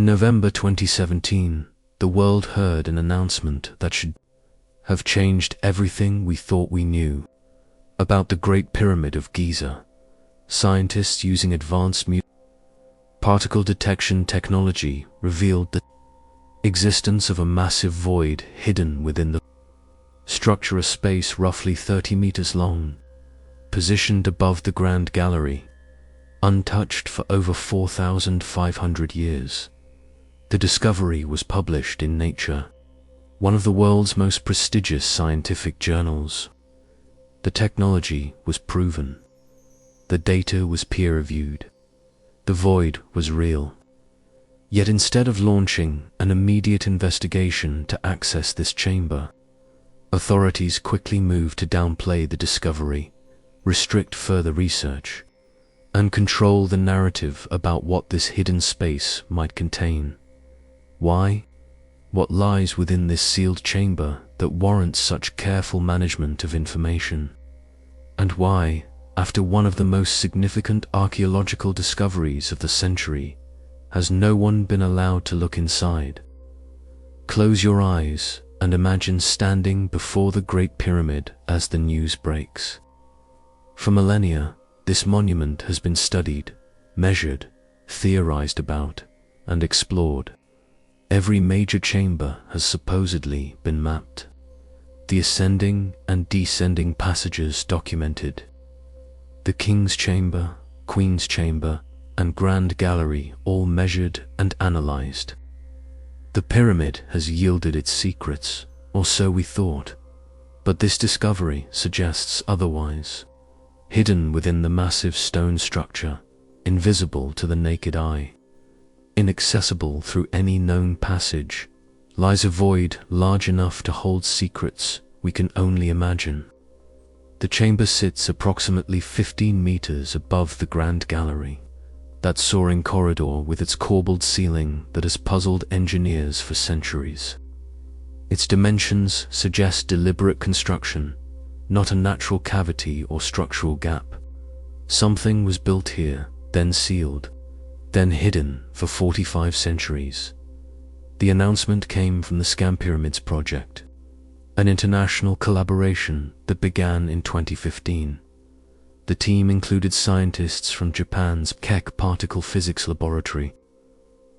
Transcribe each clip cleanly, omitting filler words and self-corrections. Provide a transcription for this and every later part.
November 2017, the world heard an announcement that should have changed everything we thought we knew about the Great Pyramid of Giza. Scientists using advanced particle detection technology revealed the existence of a massive void hidden within the structure, a space roughly 30 meters long, positioned above the Grand Gallery, untouched for over 4,500 years. The discovery was published in Nature, one of the world's most prestigious scientific journals. The technology was proven. The data was peer-reviewed. The void was real. Yet instead of launching an immediate investigation to access this chamber, authorities quickly moved to downplay the discovery, restrict further research, and control the narrative about what this hidden space might contain. Why? What lies within this sealed chamber that warrants such careful management of information? And why, after one of the most significant archaeological discoveries of the century, has no one been allowed to look inside? Close your eyes and imagine standing before the Great Pyramid as the news breaks. For millennia, this monument has been studied, measured, theorized about, and explored. Every major chamber has supposedly been mapped, the ascending and descending passages documented. The King's Chamber, Queen's Chamber, and Grand Gallery all measured and analyzed. The pyramid has yielded its secrets, or so we thought, but this discovery suggests otherwise. Hidden within the massive stone structure, invisible to the naked eye, inaccessible through any known passage, lies a void large enough to hold secrets we can only imagine. The chamber sits approximately 15 meters above the Grand Gallery, that soaring corridor with its corbelled ceiling that has puzzled engineers for centuries. Its dimensions suggest deliberate construction, not a natural cavity or structural gap. Something was built here, then sealed, then hidden for 45 centuries. The announcement came from the Scam Pyramids project, an international collaboration that began in 2015. The team included scientists from Japan's Keck Particle Physics Laboratory,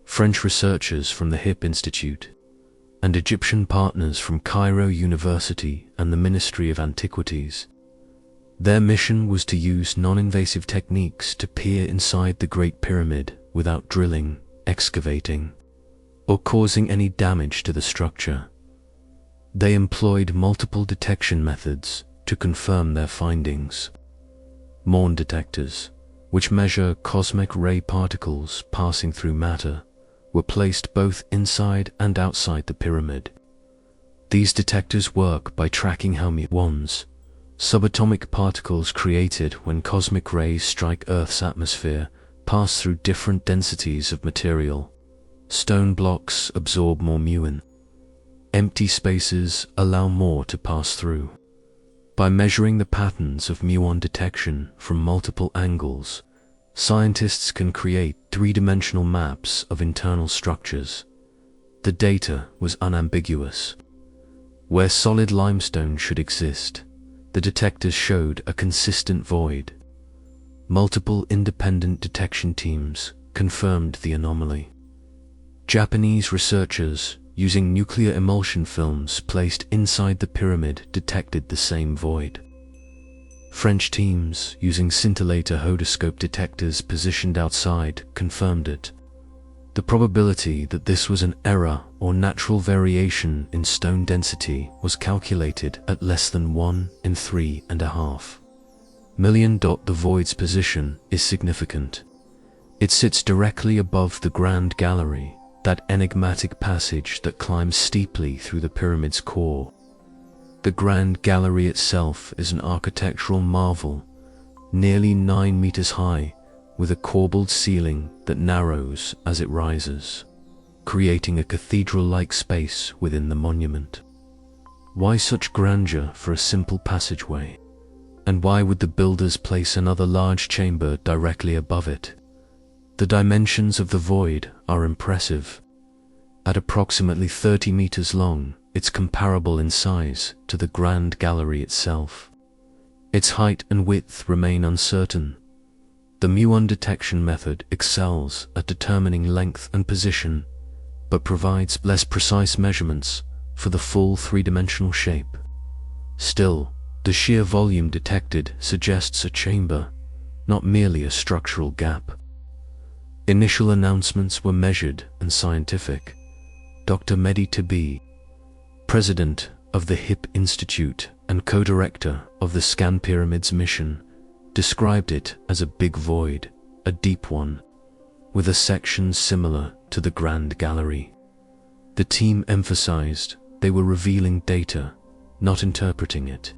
French researchers from the HIP Institute, and Egyptian partners from Cairo University and the Ministry of Antiquities. Their mission was to use non-invasive techniques to peer inside the Great Pyramid without drilling, excavating, or causing any damage to the structure. They employed multiple detection methods to confirm their findings. Morn detectors, which measure cosmic ray particles passing through matter, were placed both inside and outside the pyramid. These detectors work by tracking how muons, subatomic particles created when cosmic rays strike Earth's atmosphere, pass through different densities of material. Stone blocks absorb more muon. Empty spaces allow more to pass through. By measuring the patterns of muon detection from multiple angles, scientists can create three-dimensional maps of internal structures. The data was unambiguous. Where solid limestone should exist, the detectors showed a consistent void. Multiple independent detection teams confirmed the anomaly. Japanese researchers, using nuclear emulsion films placed inside the pyramid, detected the same void. French teams, using scintillator hodoscope detectors positioned outside, confirmed it. The probability that this was an error or natural variation in stone density was calculated at less than 1 in 3.5 million. The void's position is significant. It sits directly above the Grand Gallery, that enigmatic passage that climbs steeply through the pyramid's core. The Grand Gallery itself is an architectural marvel, nearly 9 meters high, with a corbelled ceiling that narrows as it rises, creating a cathedral-like space within the monument. Why such grandeur for a simple passageway? And why would the builders place another large chamber directly above it? The dimensions of the void are impressive. At approximately 30 meters long, it's comparable in size to the Grand Gallery itself. Its height and width remain uncertain. The muon detection method excels at determining length and position, but provides less precise measurements for the full three-dimensional shape. Still, the sheer volume detected suggests a chamber, not merely a structural gap. Initial announcements were measured and scientific. Dr. Mehdi Tabi, president of the HIP Institute and co-director of the Scan Pyramids mission, described it as a big void, a deep one, with a section similar to the Grand Gallery. The team emphasized they were revealing data, not interpreting it.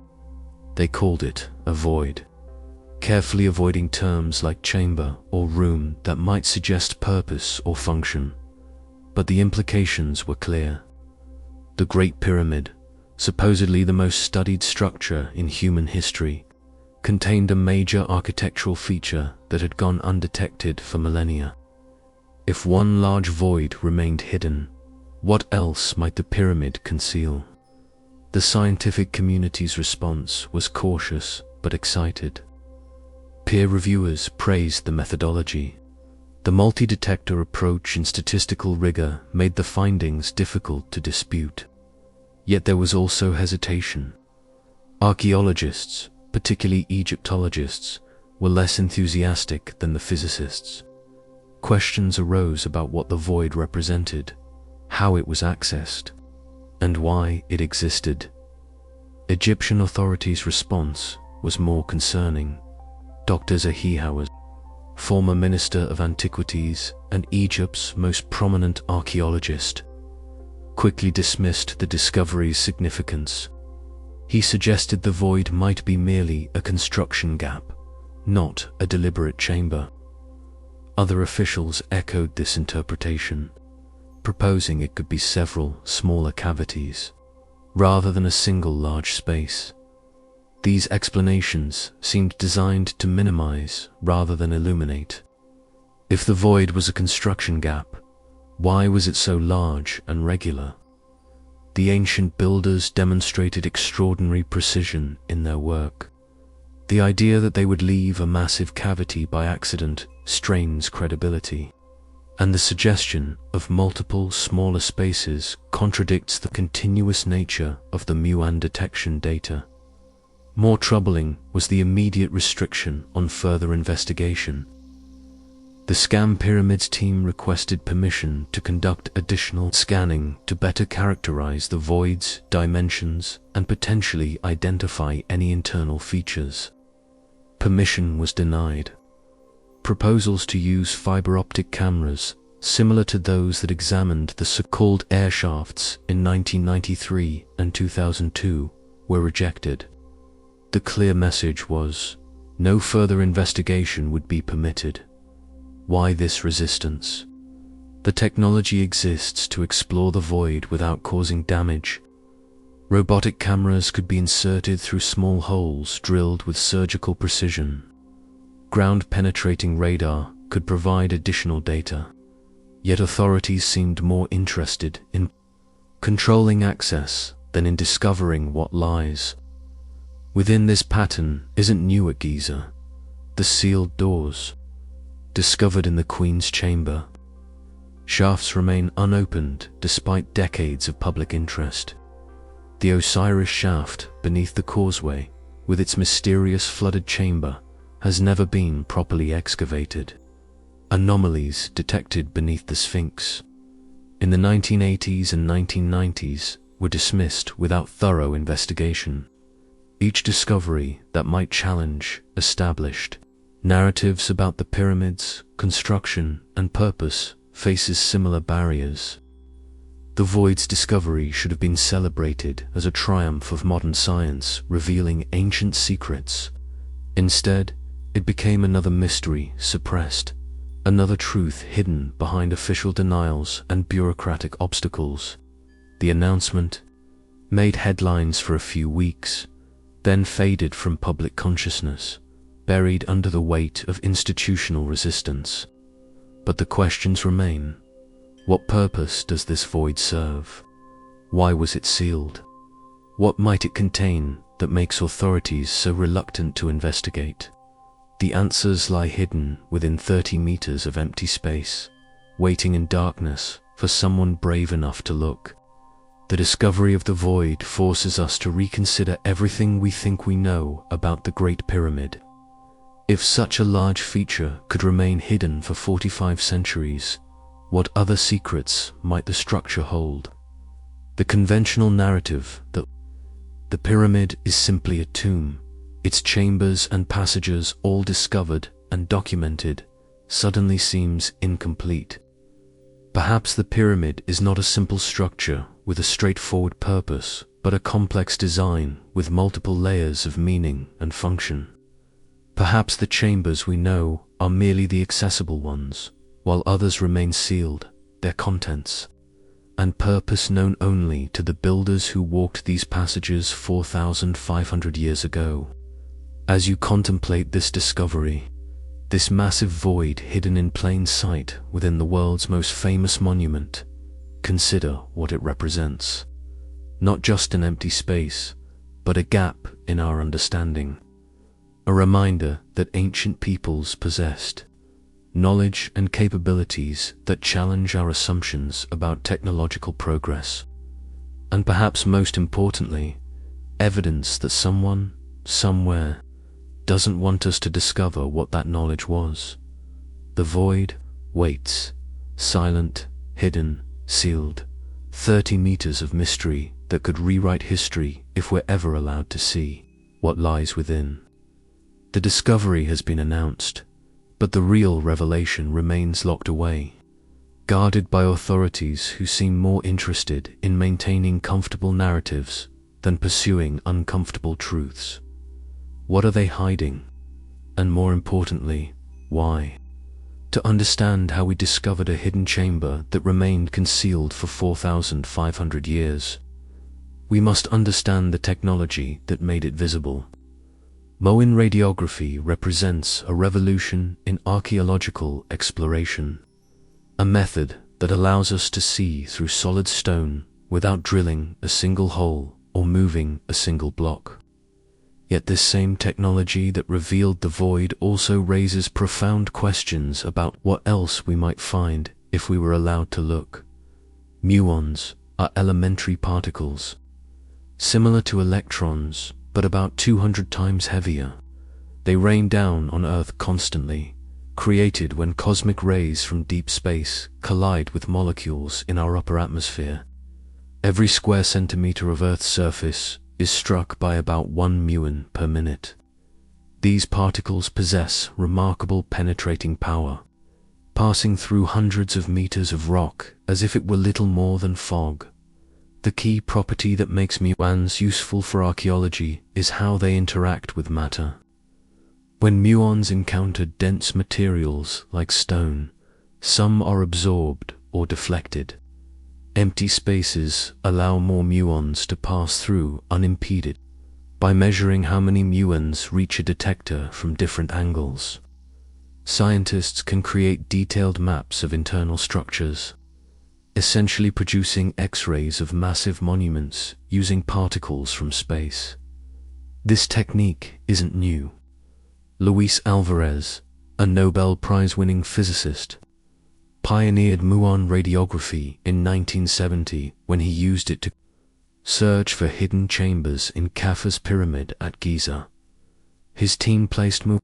They called it a void, carefully avoiding terms like chamber or room that might suggest purpose or function. But the implications were clear. The Great Pyramid, supposedly the most studied structure in human history, contained a major architectural feature that had gone undetected for millennia. If one large void remained hidden, what else might the pyramid conceal? The scientific community's response was cautious but excited. Peer reviewers praised the methodology. The multi-detector approach in statistical rigor made the findings difficult to dispute. Yet there was also hesitation. Archaeologists, particularly Egyptologists, were less enthusiastic than the physicists. Questions arose about what the void represented, how it was accessed, and why it existed. Egyptian authorities' response was more concerning. Dr. Zahi, former Minister of Antiquities and Egypt's most prominent archaeologist, quickly dismissed the discovery's significance. He suggested the void might be merely a construction gap, not a deliberate chamber. Other officials echoed this interpretation, proposing it could be several smaller cavities, rather than a single large space. These explanations seemed designed to minimize rather than illuminate. If the void was a construction gap, why was it so large and regular? The ancient builders demonstrated extraordinary precision in their work. The idea that they would leave a massive cavity by accident strains credibility, and the suggestion of multiple smaller spaces contradicts the continuous nature of the muon detection data. More troubling was the immediate restriction on further investigation. The Scan Pyramids team requested permission to conduct additional scanning to better characterize the void's dimensions and potentially identify any internal features. Permission was denied. Proposals to use fiber optic cameras, similar to those that examined the so-called air shafts in 1993 and 2002, were rejected. The clear message was, no further investigation would be permitted. Why this resistance? The technology exists to explore the void without causing damage. Robotic cameras could be inserted through small holes drilled with surgical precision. Ground-penetrating radar could provide additional data. Yet authorities seemed more interested in controlling access than in discovering what lies. Within this pattern isn't new at Giza. The sealed doors, discovered in the Queen's chamber. Shafts remain unopened despite decades of public interest. The Osiris shaft beneath the causeway, with its mysterious flooded chamber, has never been properly excavated. Anomalies detected beneath the Sphinx in the 1980s and 1990s were dismissed without thorough investigation. Each discovery that might challenge established narratives about the pyramids, construction, and purpose faces similar barriers. The void's discovery should have been celebrated as a triumph of modern science revealing ancient secrets. Instead, it became another mystery suppressed, another truth hidden behind official denials and bureaucratic obstacles. The announcement made headlines for a few weeks, then faded from public consciousness, buried under the weight of institutional resistance. But the questions remain. What purpose does this void serve? Why was it sealed? What might it contain that makes authorities so reluctant to investigate? The answers lie hidden within 30 meters of empty space, waiting in darkness for someone brave enough to look. The discovery of the void forces us to reconsider everything we think we know about the Great Pyramid. If such a large feature could remain hidden for 45 centuries, what other secrets might the structure hold? The conventional narrative that the pyramid is simply a tomb, its chambers and passages all discovered and documented, suddenly seems incomplete. Perhaps the pyramid is not a simple structure with a straightforward purpose, but a complex design with multiple layers of meaning and function. Perhaps the chambers we know are merely the accessible ones, while others remain sealed, their contents and purpose known only to the builders who walked these passages 4,500 years ago. As you contemplate this discovery, this massive void hidden in plain sight within the world's most famous monument, consider what it represents. Not just an empty space, but a gap in our understanding. A reminder that ancient peoples possessed knowledge and capabilities that challenge our assumptions about technological progress. And perhaps most importantly, evidence that someone, somewhere, doesn't want us to discover what that knowledge was. The void waits, silent, hidden, sealed, 30 meters of mystery that could rewrite history if we're ever allowed to see what lies within. The discovery has been announced, but the real revelation remains locked away, guarded by authorities who seem more interested in maintaining comfortable narratives than pursuing uncomfortable truths. What are they hiding? And more importantly, why? To understand how we discovered a hidden chamber that remained concealed for 4,500 years, we must understand the technology that made it visible. Moen radiography represents a revolution in archaeological exploration, a method that allows us to see through solid stone without drilling a single hole or moving a single block. Yet this same technology that revealed the void also raises profound questions about what else we might find if we were allowed to look. Muons are elementary particles, similar to electrons, but about 200 times heavier. They rain down on Earth constantly, created when cosmic rays from deep space collide with molecules in our upper atmosphere. Every square centimeter of Earth's surface is struck by about 1 muon per minute. These particles possess remarkable penetrating power, passing through hundreds of meters of rock as if it were little more than fog. The key property that makes muons useful for archaeology is how they interact with matter. When muons encounter dense materials like stone, some are absorbed or deflected. Empty spaces allow more muons to pass through unimpeded. By measuring how many muons reach a detector from different angles, scientists can create detailed maps of internal structures, essentially producing X-rays of massive monuments using particles from space. This technique isn't new. Luis Alvarez, a Nobel Prize-winning physicist, pioneered muon radiography in 1970 when he used it to search for hidden chambers in Khufu's pyramid at Giza. His team placed muon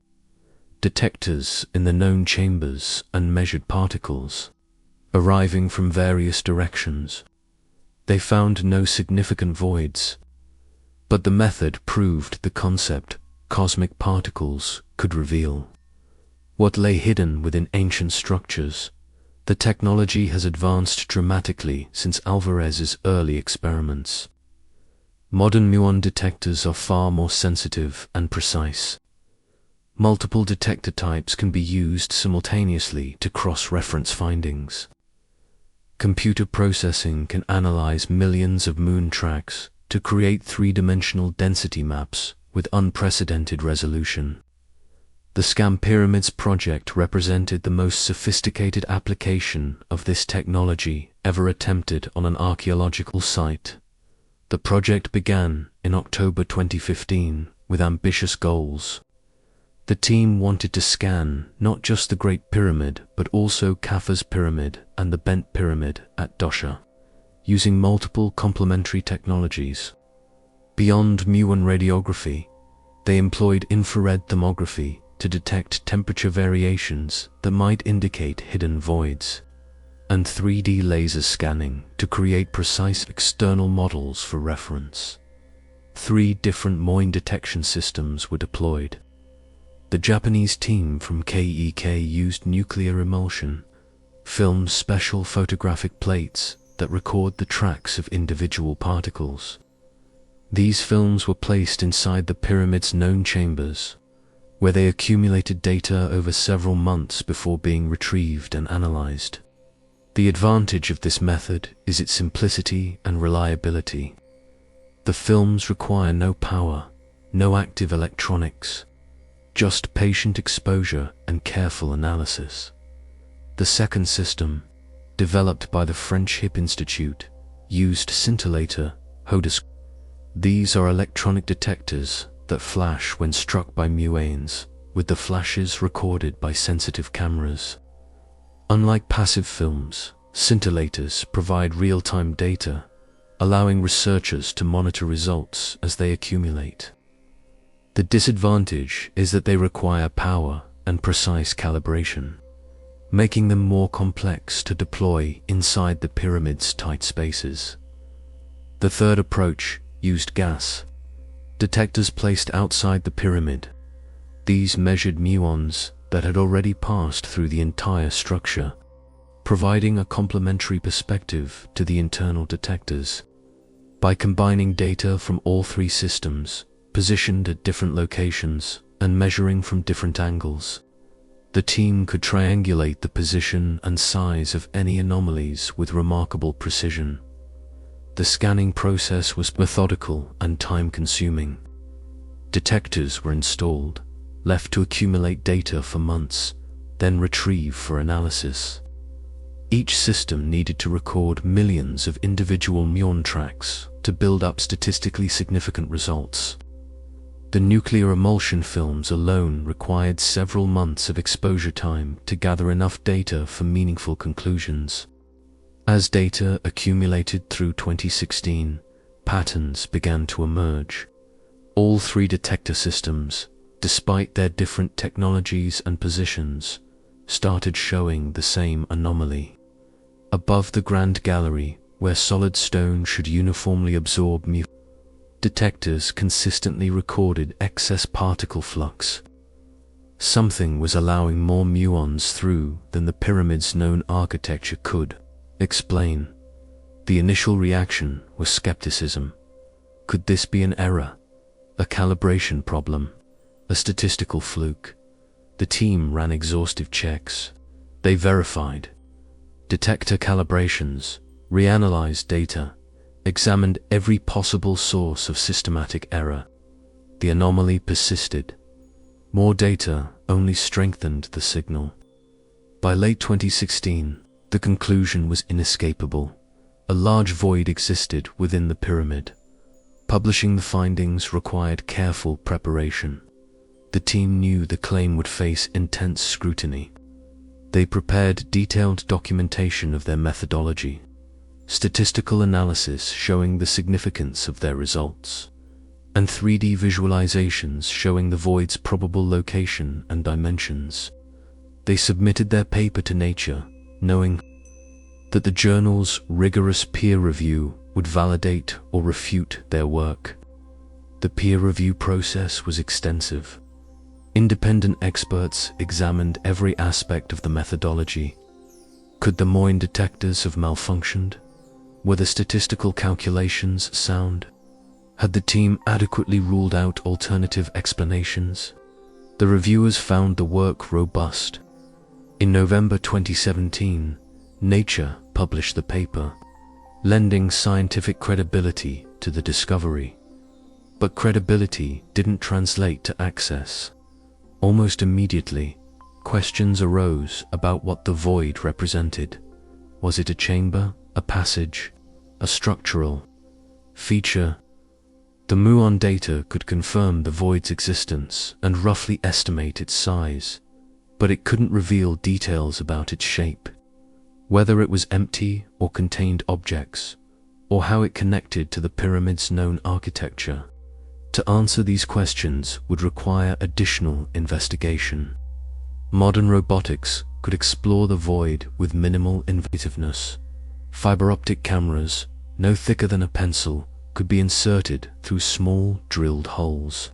detectors in the known chambers and measured particles arriving from various directions. They found no significant voids, but the method proved the concept cosmic particles could reveal. What lay hidden within ancient structures. The technology has advanced dramatically since Alvarez's early experiments. Modern muon detectors are far more sensitive and precise. Multiple detector types can be used simultaneously to cross-reference findings. Computer processing can analyze millions of moon tracks to create three-dimensional density maps with unprecedented resolution. The Scam Pyramids project represented the most sophisticated application of this technology ever attempted on an archaeological site. The project began in October 2015 with ambitious goals. The team wanted to scan not just the Great Pyramid but also Khafu's Pyramid and the Bent Pyramid at Dosha, using multiple complementary technologies. Beyond muon radiography, they employed infrared thermography to detect temperature variations that might indicate hidden voids, and 3D laser scanning to create precise external models for reference. 3 different moin detection systems were deployed. The Japanese team from KEK used nuclear emulsion, filmed special photographic plates that record the tracks of individual particles. These films were placed inside the pyramid's known chambers, where they accumulated data over several months before being retrieved and analyzed. The advantage of this method is its simplicity and reliability. The films require no power, no active electronics, just patient exposure and careful analysis. The second system, developed by the French Hip Institute, used scintillator HODIS. These are electronic detectors that flash when struck by muons, with the flashes recorded by sensitive cameras. Unlike passive films, scintillators provide real-time data, allowing researchers to monitor results as they accumulate. The disadvantage is that they require power and precise calibration, making them more complex to deploy inside the pyramid's tight spaces. The third approach used gas detectors placed outside the pyramid. These measured muons that had already passed through the entire structure, providing a complementary perspective to the internal detectors. By combining data from all 3 systems, positioned at different locations and measuring from different angles, the team could triangulate the position and size of any anomalies with remarkable precision. The scanning process was methodical and time-consuming. Detectors were installed, left to accumulate data for months, then retrieve for analysis. Each system needed to record millions of individual muon tracks to build up statistically significant results. The nuclear emulsion films alone required several months of exposure time to gather enough data for meaningful conclusions. As data accumulated through 2016, patterns began to emerge. All 3 detector systems, despite their different technologies and positions, started showing the same anomaly. Above the Grand Gallery, where solid stone should uniformly absorb detectors consistently recorded excess particle flux. Something was allowing more muons through than the pyramid's known architecture could explain. The initial reaction was skepticism. Could this be an error? A calibration problem? A statistical fluke? The team ran exhaustive checks. They verified detector calibrations, reanalyzed data, examined every possible source of systematic error. The anomaly persisted. More data only strengthened the signal. By late 2016, the conclusion was inescapable. A large void existed within the pyramid. Publishing the findings required careful preparation. The team knew the claim would face intense scrutiny. They prepared detailed documentation of their methodology, statistical analysis showing the significance of their results, and 3D visualizations showing the void's probable location and dimensions. They submitted their paper to Nature, knowing that the journal's rigorous peer review would validate or refute their work. The peer review process was extensive. Independent experts examined every aspect of the methodology. Could the moin detectors have malfunctioned? Were the statistical calculations sound? Had the team adequately ruled out alternative explanations? The reviewers found the work robust. In November 2017, Nature published the paper, lending scientific credibility to the discovery. But credibility didn't translate to access. Almost immediately, questions arose about what the void represented. Was it a chamber, a passage, a structural feature? The muon data could confirm the void's existence and roughly estimate its size, but it couldn't reveal details about its shape, whether it was empty or contained objects, or how it connected to the pyramid's known architecture. To answer these questions would require additional investigation. Modern robotics could explore the void with minimal invasiveness. Fiber optic cameras, no thicker than a pencil, could be inserted through small drilled holes.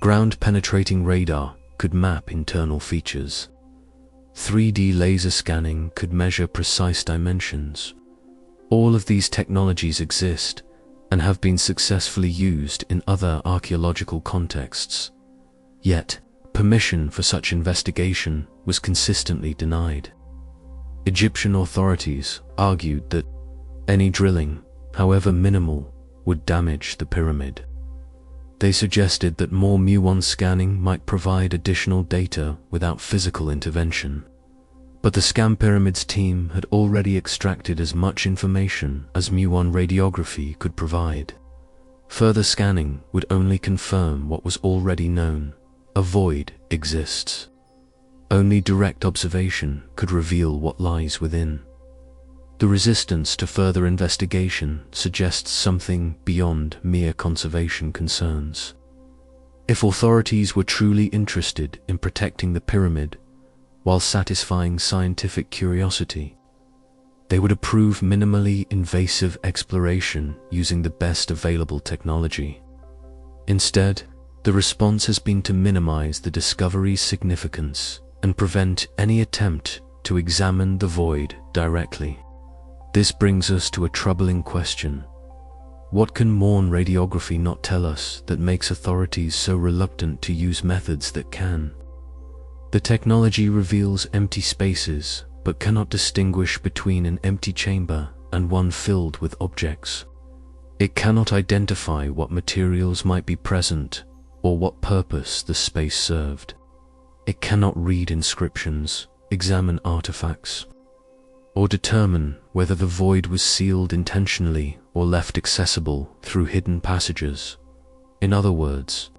Ground-penetrating radar could map internal features. 3D laser scanning could measure precise dimensions. All of these technologies exist and have been successfully used in other archaeological contexts. Yet, permission for such investigation was consistently denied. Egyptian authorities argued that any drilling, however minimal, would damage the pyramid. They suggested that more muon scanning might provide additional data without physical intervention. But the Scan Pyramids team had already extracted as much information as muon radiography could provide. Further scanning would only confirm what was already known: a void exists. Only direct observation could reveal what lies within. The resistance to further investigation suggests something beyond mere conservation concerns. If authorities were truly interested in protecting the pyramid while satisfying scientific curiosity, they would approve minimally invasive exploration using the best available technology. Instead, the response has been to minimize the discovery's significance and prevent any attempt to examine the void directly. This brings us to a troubling question. What can muon radiography not tell us that makes authorities so reluctant to use methods that can? The technology reveals empty spaces, but cannot distinguish between an empty chamber and one filled with objects. It cannot identify what materials might be present or what purpose the space served. It cannot read inscriptions, examine artifacts, or determine whether the void was sealed intentionally or left accessible through hidden passages. In other words,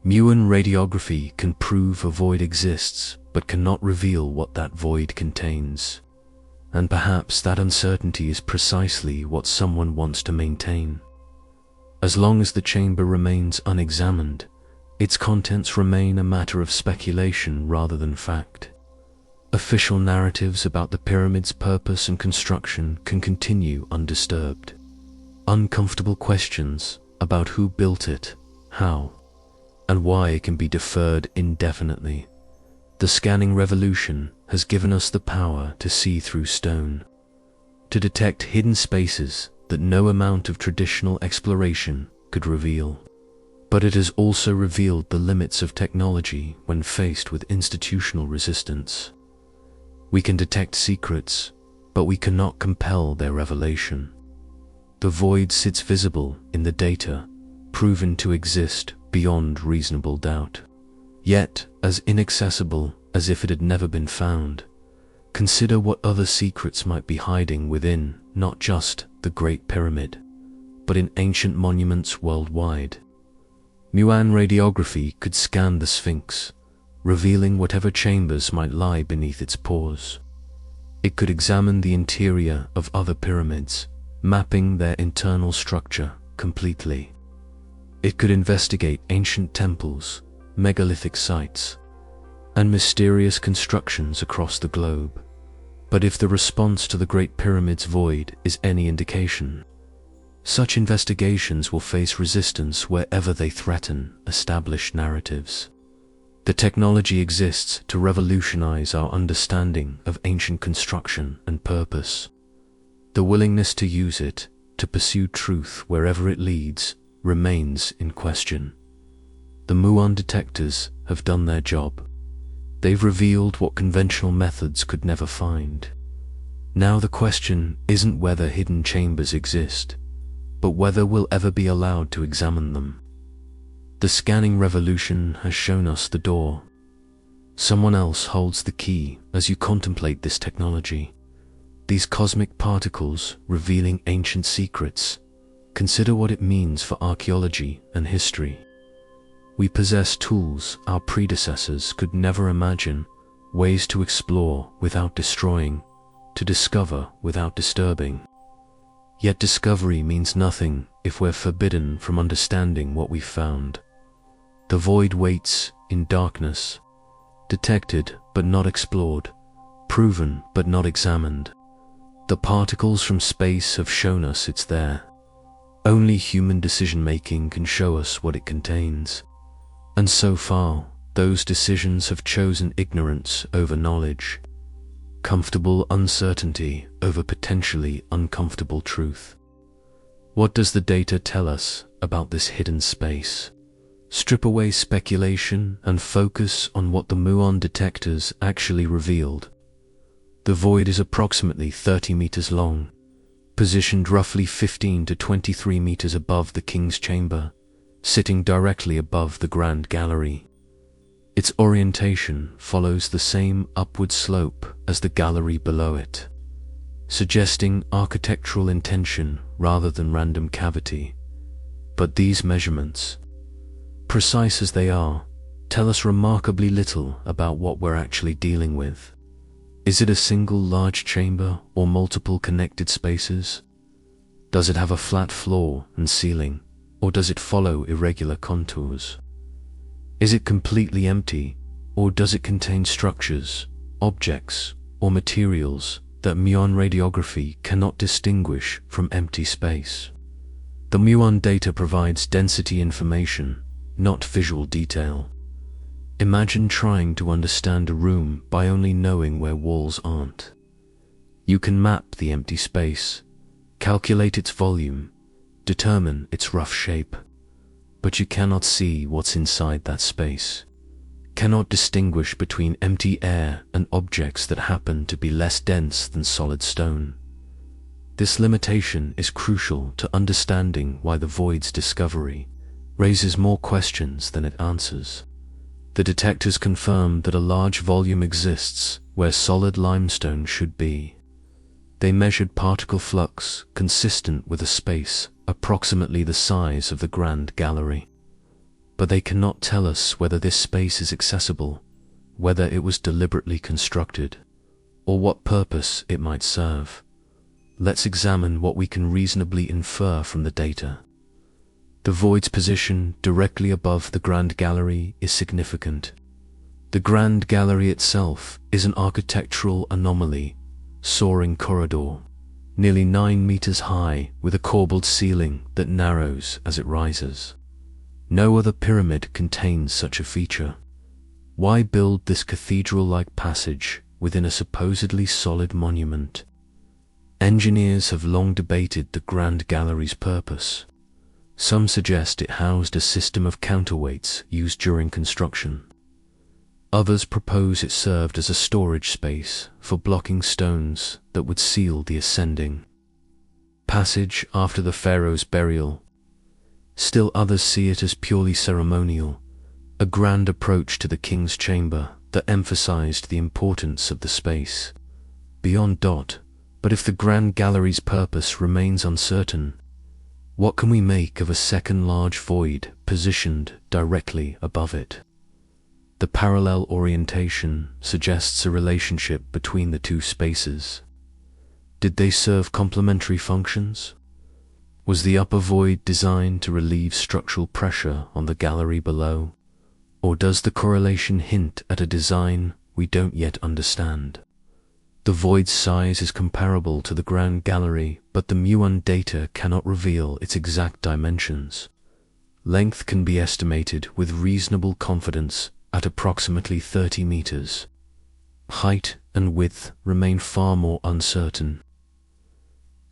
muon radiography can prove a void exists, but cannot reveal what that void contains. And perhaps that uncertainty is precisely what someone wants to maintain. As long as the chamber remains unexamined, its contents remain a matter of speculation rather than fact. Official narratives about the pyramid's purpose and construction can continue undisturbed. Uncomfortable questions about who built it, how, and why can be deferred indefinitely. The scanning revolution has given us the power to see through stone, to detect hidden spaces that no amount of traditional exploration could reveal. But it has also revealed the limits of technology when faced with institutional resistance. We can detect secrets, but we cannot compel their revelation. The void sits visible in the data, proven to exist beyond reasonable doubt, yet as inaccessible as if it had never been found. Consider what other secrets might be hiding within not just the Great Pyramid, but in ancient monuments worldwide. Muon radiography could scan the Sphinx, revealing whatever chambers might lie beneath its pores. It could examine the interior of other pyramids, mapping their internal structure completely. It could investigate ancient temples, megalithic sites, and mysterious constructions across the globe. But if the response to the Great Pyramid's void is any indication, such investigations will face resistance wherever they threaten established narratives. The technology exists to revolutionize our understanding of ancient construction and purpose. The willingness to use it, to pursue truth wherever it leads, remains in question. The muon detectors have done their job. They've revealed what conventional methods could never find. Now the question isn't whether hidden chambers exist, but whether we'll ever be allowed to examine them. The scanning revolution has shown us the door. Someone else holds the key as you contemplate this technology. These cosmic particles revealing ancient secrets. Consider what it means for archaeology and history. We possess tools our predecessors could never imagine, ways to explore without destroying, to discover without disturbing. Yet discovery means nothing if we're forbidden from understanding what we've found. The void waits in darkness, detected but not explored, proven but not examined. The particles from space have shown us it's there. Only human decision-making can show us what it contains. And so far, those decisions have chosen ignorance over knowledge, comfortable uncertainty over potentially uncomfortable truth. What does the data tell us about this hidden space? Strip away speculation and focus on what the muon detectors actually revealed. The void is approximately 30 meters long, positioned roughly 15 to 23 meters above the king's chamber, sitting directly above the grand gallery. Its orientation follows the same upward slope as the gallery below it, suggesting architectural intention rather than random cavity. But these measurements, precise as they are, tell us remarkably little about what we're actually dealing with. Is it a single large chamber or multiple connected spaces? Does it have a flat floor and ceiling, or does it follow irregular contours? Is it completely empty, or does it contain structures, objects, or materials that muon radiography cannot distinguish from empty space? The muon data provides density information, not visual detail. Imagine trying to understand a room by only knowing where walls aren't. You can map the empty space, calculate its volume, determine its rough shape, but you cannot see what's inside that space, cannot distinguish between empty air and objects that happen to be less dense than solid stone. This limitation is crucial to understanding why the void's discovery raises more questions than it answers. The detectors confirm that a large volume exists where solid limestone should be. They measured particle flux consistent with a space approximately the size of the grand gallery. But they cannot tell us whether this space is accessible, whether it was deliberately constructed, or what purpose it might serve. Let's examine what we can reasonably infer from the data. The void's position directly above the grand gallery is significant. The grand gallery itself is an architectural anomaly, soaring corridor, nearly 9 meters high with a corbelled ceiling that narrows as it rises. No other pyramid contains such a feature. Why build this cathedral-like passage within a supposedly solid monument? Engineers have long debated the grand gallery's purpose. Some suggest it housed a system of counterweights used during construction. Others propose it served as a storage space for blocking stones that would seal the ascending passage after the pharaoh's burial. Still others see it as purely ceremonial, a grand approach to the king's chamber that emphasized the importance of the space. Beyond Dot, but if the grand gallery's purpose remains uncertain, what can we make of a second large void positioned directly above it? The parallel orientation suggests a relationship between the two spaces. Did they serve complementary functions? Was the upper void designed to relieve structural pressure on the gallery below? Or does the correlation hint at a design we don't yet understand? The void's size is comparable to the grand gallery, but the muon data cannot reveal its exact dimensions. Length can be estimated with reasonable confidence at approximately 30 meters. Height and width remain far more uncertain.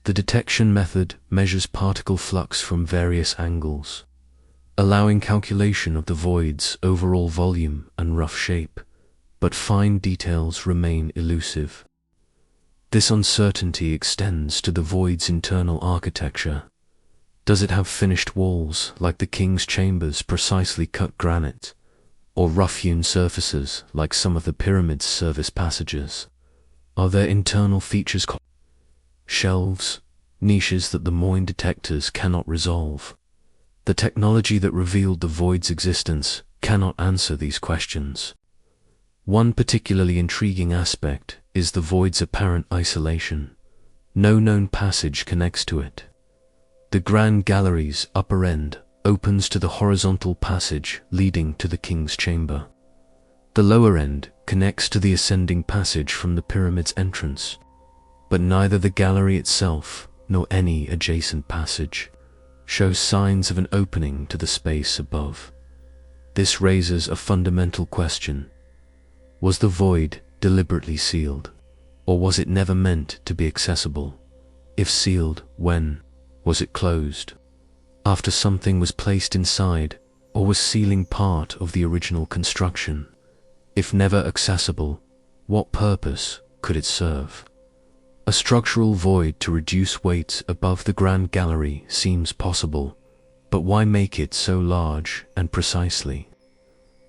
The detection method measures particle flux from various angles, allowing calculation of the void's overall volume and rough shape, but fine details remain elusive. This uncertainty extends to the void's internal architecture. Does it have finished walls like the king's chambers, precisely cut granite, or rough-hewn surfaces like some of the pyramid's service passages? Are there internal features, shelves, niches that the Moine detectors cannot resolve? The technology that revealed the void's existence cannot answer these questions. One particularly intriguing aspect is the void's apparent isolation. No known passage connects to it. The Grand Gallery's upper end opens to the horizontal passage leading to the king's chamber. The lower end connects to the ascending passage from the pyramid's entrance, but neither the gallery itself nor any adjacent passage shows signs of an opening to the space above. This raises a fundamental question. Was the void deliberately sealed, or was it never meant to be accessible? If sealed, when was it closed? After something was placed inside, or was sealing part of the original construction? If never accessible, what purpose could it serve? A structural void to reduce weight above the Grand Gallery seems possible, but why make it so large and precisely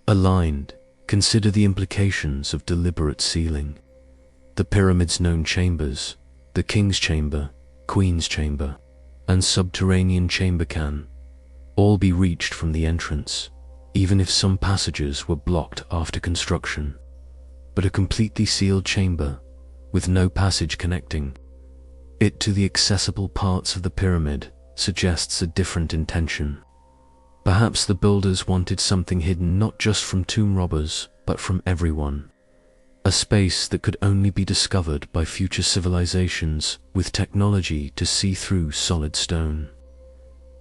aligned? Consider the implications of deliberate sealing. The pyramid's known chambers, the king's chamber, queen's chamber, and subterranean chamber can all be reached from the entrance, even if some passages were blocked after construction. But a completely sealed chamber, with no passage connecting it to the accessible parts of the pyramid, suggests a different intention. Perhaps the builders wanted something hidden not just from tomb robbers, but from everyone. A space that could only be discovered by future civilizations with technology to see through solid stone.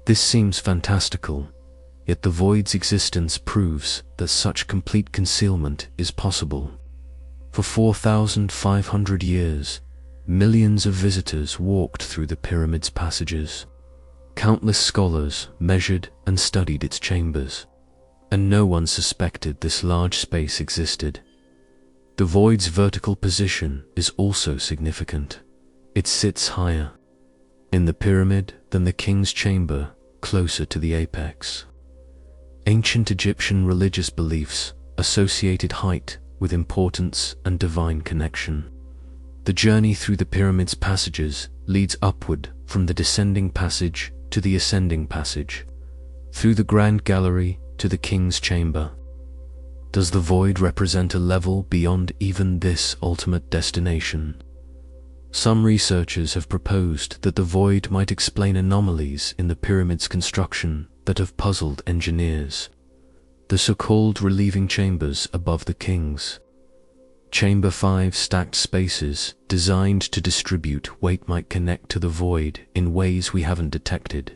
This seems fantastical, yet the void's existence proves that such complete concealment is possible. For 4,500 years, millions of visitors walked through the pyramid's passages. Countless scholars measured and studied its chambers, and no one suspected this large space existed. The void's vertical position is also significant. It sits higher in the pyramid than the king's chamber, closer to the apex. Ancient Egyptian religious beliefs associated height with importance and divine connection. The journey through the pyramid's passages leads upward from the descending passage to the ascending passage, through the Grand Gallery to the king's chamber. Does the void represent a level beyond even this ultimate destination? Some researchers have proposed that the void might explain anomalies in the pyramid's construction that have puzzled engineers. The so-called relieving chambers above the king's chamber, 5 stacked spaces designed to distribute weight, might connect to the void in ways we haven't detected.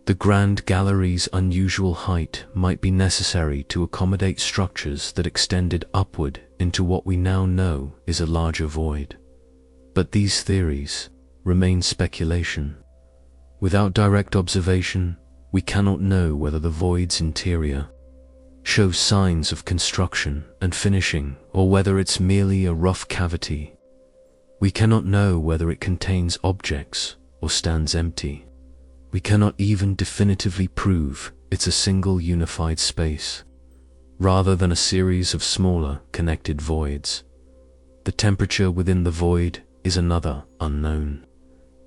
The Grand Gallery's unusual height might be necessary to accommodate structures that extended upward into what we now know is a larger void. But these theories remain speculation. Without direct observation, we cannot know whether the void's interior shows signs of construction and finishing, or whether it's merely a rough cavity. We cannot know whether it contains objects or stands empty. We cannot even definitively prove it's a single unified space, rather than a series of smaller connected voids. The temperature within the void is another unknown.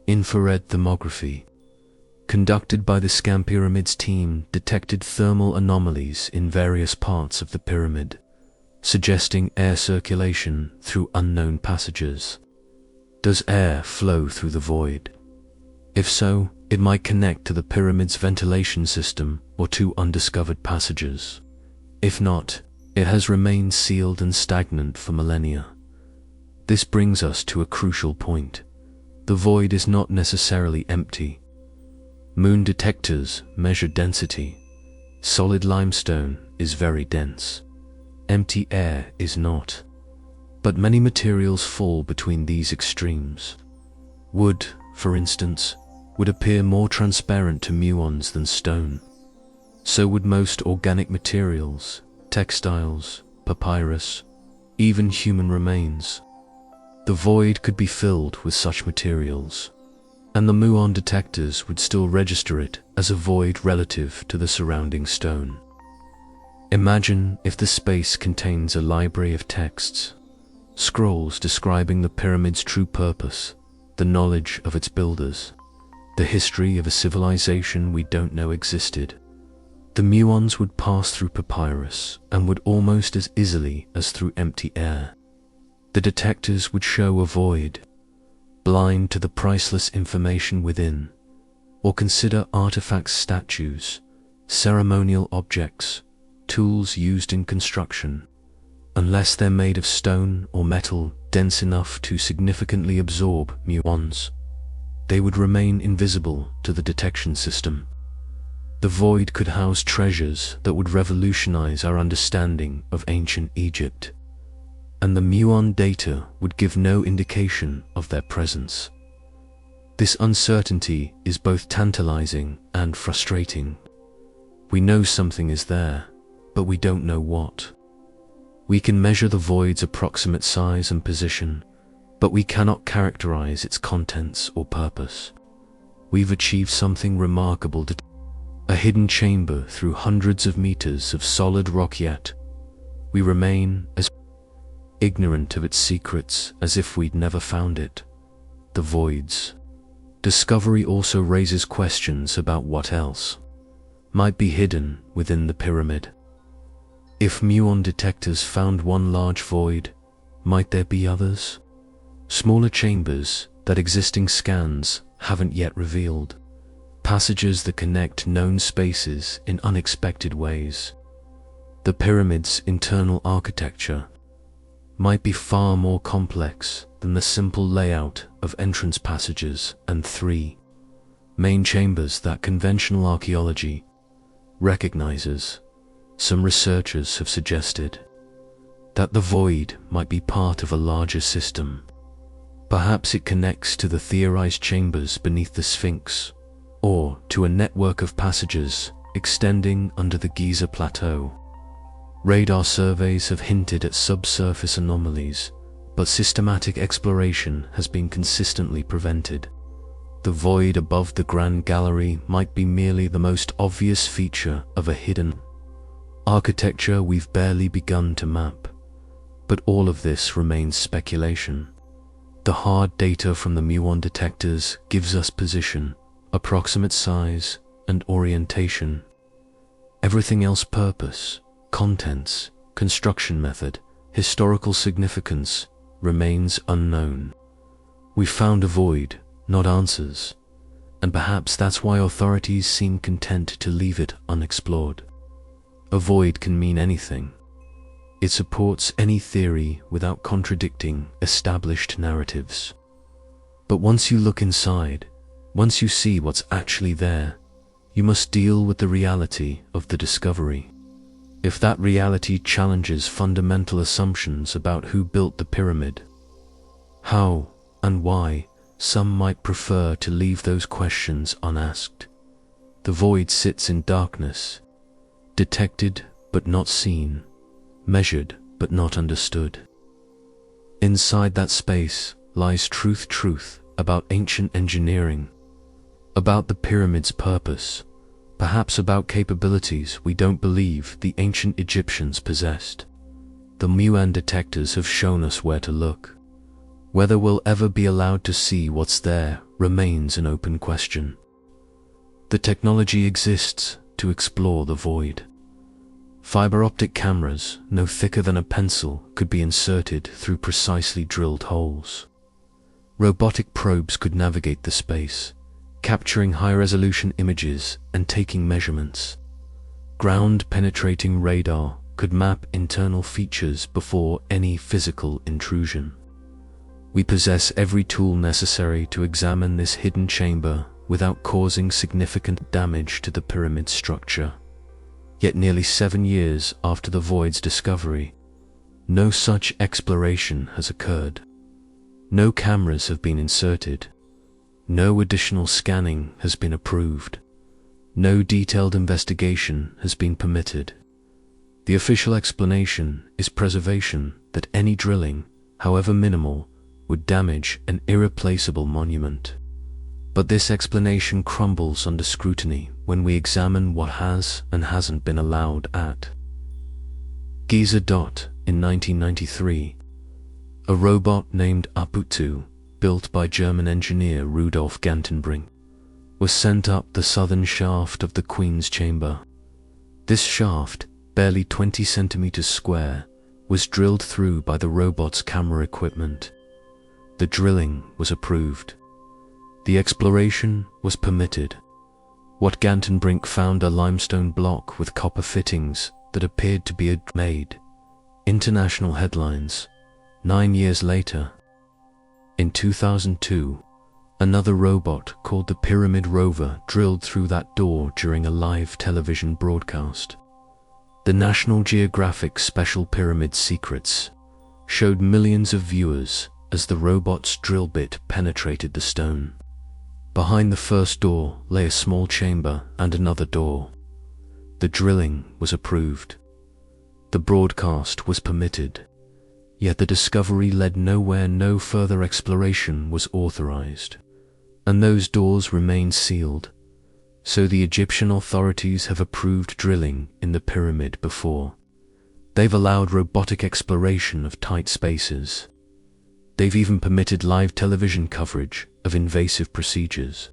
Infrared thermography, conducted by the Scan Pyramids team, detected thermal anomalies in various parts of the pyramid, suggesting air circulation through unknown passages. Does air flow through the void? If so, it might connect to the pyramid's ventilation system or to undiscovered passages. If not, it has remained sealed and stagnant for millennia. This brings us to a crucial point. The void is not necessarily empty. Moon detectors measure density. Solid limestone is very dense. Empty air is not. But many materials fall between these extremes. Wood, for instance, would appear more transparent to muons than stone. So would most organic materials, textiles, papyrus, even human remains. The void could be filled with such materials. and the muon detectors would still register it as a void relative to the surrounding stone. Imagine if the space contains a library of texts, scrolls describing the pyramid's true purpose, the knowledge of its builders, the history of a civilization we don't know existed. The muons would pass through papyrus and would almost as easily as through empty air. The detectors would show a void, blind to the priceless information within, or consider artifacts, statues, ceremonial objects, tools used in construction. Unless they're made of stone or metal dense enough to significantly absorb muons, they would remain invisible to the detection system. The void could house treasures that would revolutionize our understanding of ancient Egypt, and the muon data would give no indication of their presence. This uncertainty is both tantalizing and frustrating. We know something is there, but we don't know what. We can measure the void's approximate size and position, but we cannot characterize its contents or purpose. We've achieved something remarkable, a hidden chamber through hundreds of meters of solid rock, yet we remain as ignorant of its secrets as if we'd never found it. The void's discovery also raises questions about what else might be hidden within the pyramid. If muon detectors found one large void, might there be others? Smaller chambers that existing scans haven't yet revealed. Passages that connect known spaces in unexpected ways. The pyramid's internal architecture might be far more complex than the simple layout of entrance passages and 3 main chambers that conventional archaeology recognizes. Some researchers have suggested that the void might be part of a larger system. Perhaps it connects to the theorized chambers beneath the Sphinx, or to a network of passages extending under the Giza Plateau. Radar surveys have hinted at subsurface anomalies, but systematic exploration has been consistently prevented. The void above the Grand Gallery might be merely the most obvious feature of a hidden architecture we've barely begun to map. But all of this remains speculation. The hard data from the muon detectors gives us position, approximate size, and orientation. Everything else, purpose, contents, construction method, historical significance, remains unknown. We found a void, not answers, and perhaps that's why authorities seem content to leave it unexplored. A void can mean anything. It supports any theory without contradicting established narratives. But once you look inside, once you see what's actually there, you must deal with the reality of the discovery. If that reality challenges fundamental assumptions about who built the pyramid, how and why, some might prefer to leave those questions unasked. The void sits in darkness, detected but not seen, measured but not understood. Inside that space lies truth about ancient engineering, about the pyramid's purpose, perhaps about capabilities we don't believe the ancient Egyptians possessed. The muon detectors have shown us where to look. Whether we'll ever be allowed to see what's there remains an open question. The technology exists to explore the void. Fiber optic cameras, no thicker than a pencil, could be inserted through precisely drilled holes. Robotic probes could navigate the space, capturing high-resolution images and taking measurements. Ground-penetrating radar could map internal features before any physical intrusion. We possess every tool necessary to examine this hidden chamber without causing significant damage to the pyramid structure. Yet nearly 7 years after the void's discovery, no such exploration has occurred. No cameras have been inserted. No additional scanning has been approved. No detailed investigation has been permitted. The official explanation is preservation, that any drilling, however minimal, would damage an irreplaceable monument. But this explanation crumbles under scrutiny when we examine what has and hasn't been allowed at Giza. In 1993, a robot named Aputu, built by German engineer Rudolf Gantenbrink, was sent up the southern shaft of the Queen's Chamber. This shaft, barely 20 centimeters square, was drilled through by the robot's camera equipment. The drilling was approved. The exploration was permitted. What Gantenbrink found a limestone block with copper fittings that appeared to be made international headlines. 9 years later, in 2002, another robot called the Pyramid rover drilled through that door during a live television broadcast. The National Geographic Special Pyramid Secrets showed millions of viewers as the robot's drill bit penetrated the stone. Behind the first door lay a small chamber and another door. The drilling was approved. The broadcast was permitted. Yet the discovery led nowhere. No further exploration was authorized, and those doors remain sealed. So the Egyptian authorities have approved drilling in the pyramid before. They've allowed robotic exploration of tight spaces. They've even permitted live television coverage of invasive procedures.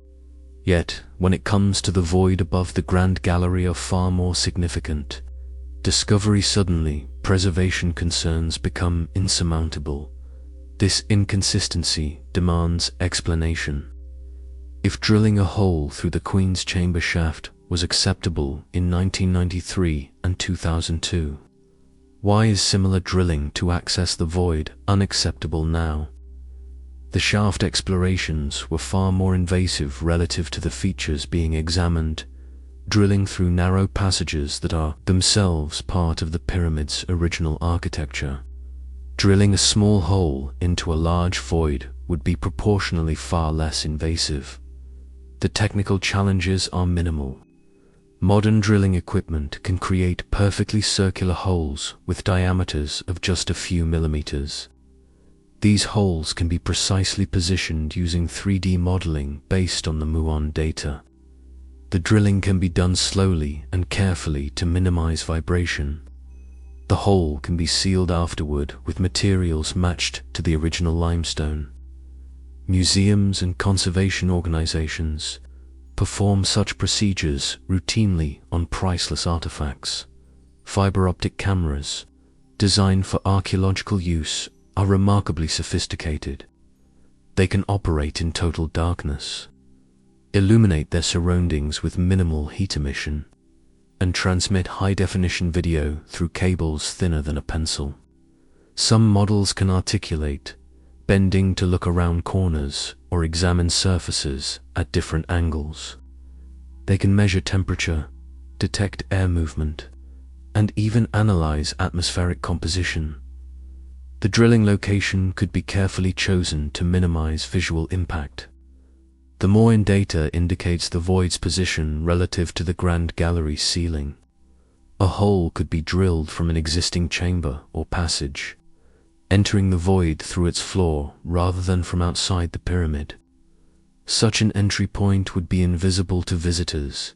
Yet, when it comes to the void above the Grand Gallery are far more significant. Discovery suddenly, preservation concerns become insurmountable. This inconsistency demands explanation. If drilling a hole through the Queen's Chamber shaft was acceptable in 1993 and 2002, why is similar drilling to access the void unacceptable now? The shaft explorations were far more invasive relative to the features being examined, drilling through narrow passages that are themselves part of the pyramid's original architecture. Drilling a small hole into a large void would be proportionally far less invasive. The technical challenges are minimal. Modern drilling equipment can create perfectly circular holes with diameters of just a few millimeters. These holes can be precisely positioned using 3D modeling based on the muon data. The drilling can be done slowly and carefully to minimize vibration. The hole can be sealed afterward with materials matched to the original limestone. Museums and conservation organizations perform such procedures routinely on priceless artifacts. Fiber optic cameras, designed for archaeological use, are remarkably sophisticated. They can operate in total darkness, illuminate their surroundings with minimal heat emission, and transmit high-definition video through cables thinner than a pencil. Some models can articulate, bending to look around corners or examine surfaces at different angles. They can measure temperature, detect air movement, and even analyze atmospheric composition. The drilling location could be carefully chosen to minimize visual impact. The Muon data indicates the void's position relative to the Grand Gallery ceiling. A hole could be drilled from an existing chamber or passage, entering the void through its floor rather than from outside the pyramid. Such an entry point would be invisible to visitors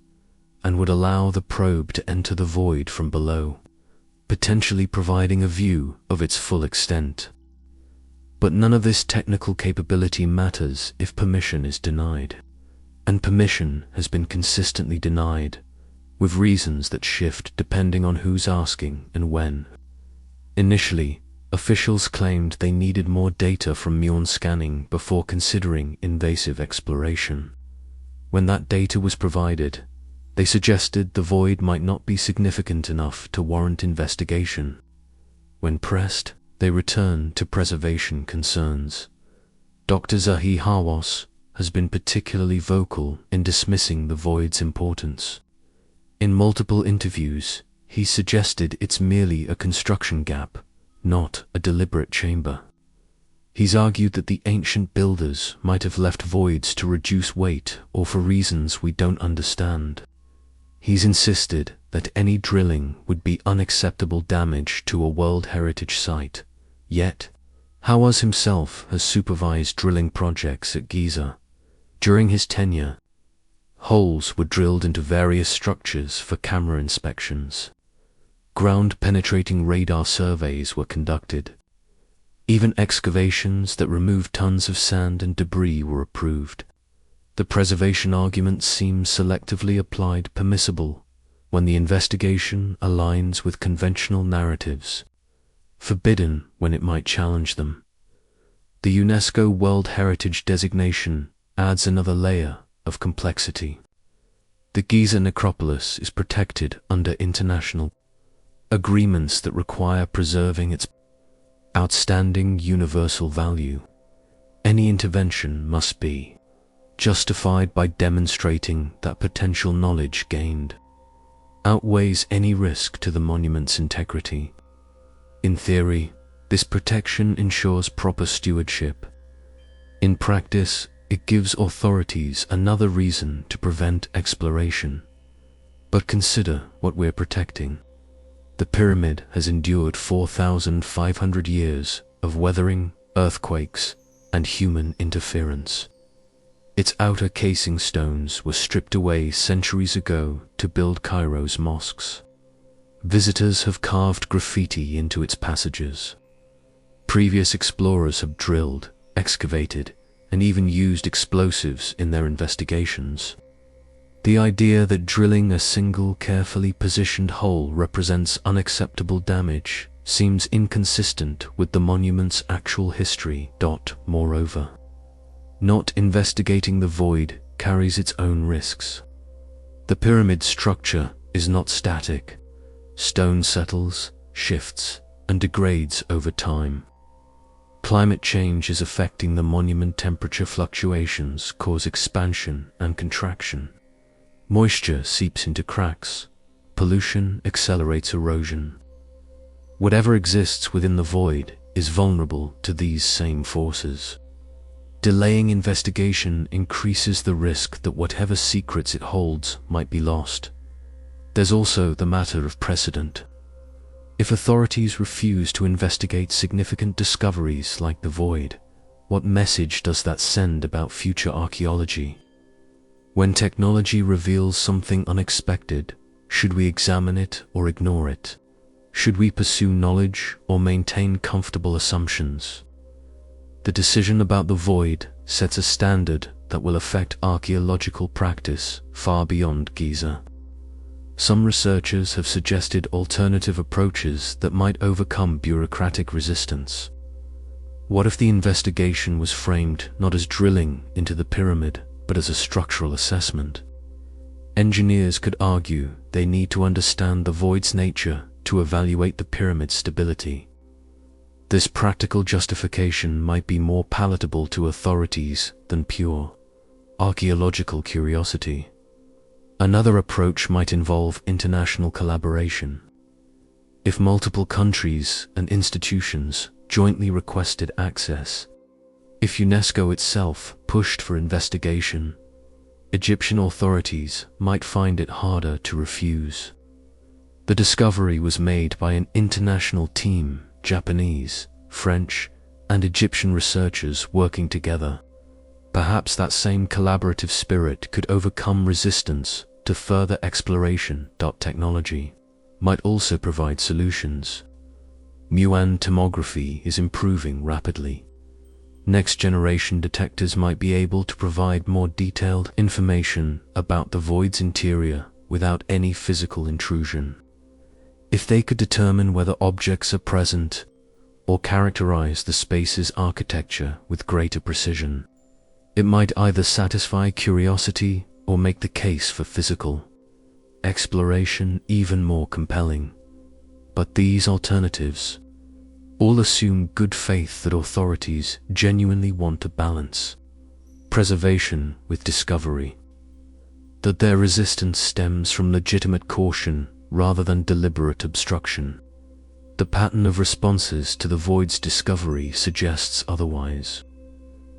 and would allow the probe to enter the void from below, potentially providing a view of its full extent. But none of this technical capability matters if permission is denied. And permission has been consistently denied, with reasons that shift depending on who's asking and when. Initially, officials claimed they needed more data from muon scanning before considering invasive exploration. When that data was provided, they suggested the void might not be significant enough to warrant investigation. When pressed, they returned to preservation concerns. Dr. Zahi Hawass has been particularly vocal in dismissing the void's importance. In multiple interviews, he suggested it's merely a construction gap, not a deliberate chamber. He's argued that the ancient builders might have left voids to reduce weight or for reasons we don't understand. He's insisted that any drilling would be unacceptable damage to a World Heritage Site. Yet, Hawass himself has supervised drilling projects at Giza. During his tenure, holes were drilled into various structures for camera inspections. Ground-penetrating radar surveys were conducted. Even excavations that removed tons of sand and debris were approved. The preservation argument seems selectively applied permissible when the investigation aligns with conventional narratives, forbidden when it might challenge them. The UNESCO World Heritage designation adds another layer of complexity. The Giza necropolis is protected under international agreements that require preserving its outstanding universal value. Any intervention must be justified by demonstrating that potential knowledge gained outweighs any risk to the monument's integrity. In theory, this protection ensures proper stewardship. In practice, it gives authorities another reason to prevent exploration. But consider what we're protecting. The pyramid has endured 4,500 years of weathering, earthquakes, and human interference. Its outer casing stones were stripped away centuries ago to build Cairo's mosques. Visitors have carved graffiti into its passages. Previous explorers have drilled, excavated, and even used explosives in their investigations. The idea that drilling a single carefully positioned hole represents unacceptable damage seems inconsistent with the monument's actual history. Moreover, not investigating the void carries its own risks. The pyramid structure is not static. Stone settles, shifts, and degrades over time. Climate change is affecting the monument. Temperature fluctuations cause expansion and contraction. Moisture seeps into cracks. Pollution accelerates erosion. Whatever exists within the void is vulnerable to these same forces. Delaying investigation increases the risk that whatever secrets it holds might be lost. There's also the matter of precedent. If authorities refuse to investigate significant discoveries like the void, what message does that send about future archaeology? When technology reveals something unexpected, should we examine it or ignore it? Should we pursue knowledge or maintain comfortable assumptions? The decision about the void sets a standard that will affect archaeological practice far beyond Giza. Some researchers have suggested alternative approaches that might overcome bureaucratic resistance. What if the investigation was framed not as drilling into the pyramid, but as a structural assessment? Engineers could argue they need to understand the void's nature to evaluate the pyramid's stability. This practical justification might be more palatable to authorities than pure archaeological curiosity. Another approach might involve international collaboration. If multiple countries and institutions jointly requested access, if UNESCO itself pushed for investigation, Egyptian authorities might find it harder to refuse. The discovery was made by an international team, Japanese, French, and Egyptian researchers working together. Perhaps that same collaborative spirit could overcome resistance to further exploration. Technology might also provide solutions. Muon tomography is improving rapidly. Next-generation detectors might be able to provide more detailed information about the void's interior without any physical intrusion. If they could determine whether objects are present or characterize the space's architecture with greater precision, it might either satisfy curiosity or make the case for physical exploration even more compelling. But these alternatives all assume good faith that authorities genuinely want to balance preservation with discovery, that their resistance stems from legitimate caution rather than deliberate obstruction. The pattern of responses to the void's discovery suggests otherwise.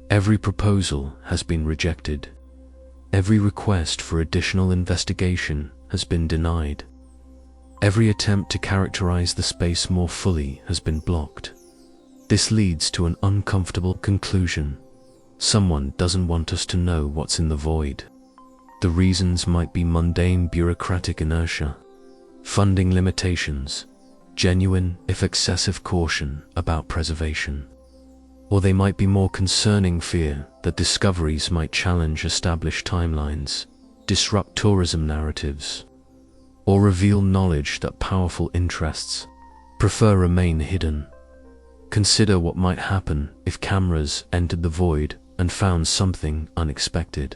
Every proposal has been rejected. Every request for additional investigation has been denied. Every attempt to characterize the space more fully has been blocked. This leads to an uncomfortable conclusion. Someone doesn't want us to know what's in the void. The reasons might be mundane bureaucratic inertia, funding limitations, genuine if excessive caution about preservation. Or they might be more concerning fear that discoveries might challenge established timelines, disrupt tourism narratives, or reveal knowledge that powerful interests prefer remain hidden. Consider what might happen if cameras entered the void and found something unexpected.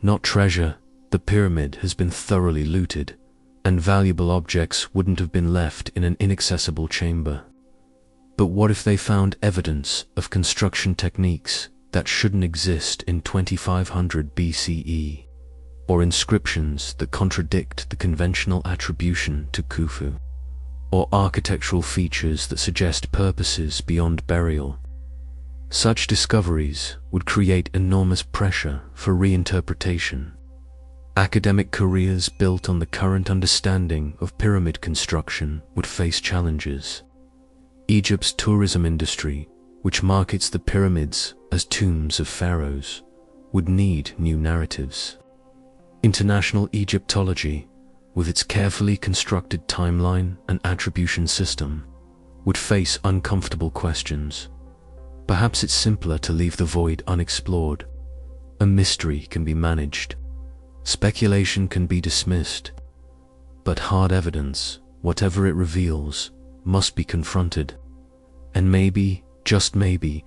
Not treasure, the pyramid has been thoroughly looted, and valuable objects wouldn't have been left in an inaccessible chamber. But what if they found evidence of construction techniques that shouldn't exist in 2500 BCE, or inscriptions that contradict the conventional attribution to Khufu, or architectural features that suggest purposes beyond burial? Such discoveries would create enormous pressure for reinterpretation. Academic careers built on the current understanding of pyramid construction would face challenges. Egypt's tourism industry, which markets the pyramids as tombs of pharaohs, would need new narratives. International Egyptology, with its carefully constructed timeline and attribution system, would face uncomfortable questions. Perhaps it's simpler to leave the void unexplored. A mystery can be managed. Speculation can be dismissed. But hard evidence, whatever it reveals, must be confronted. And maybe, just maybe,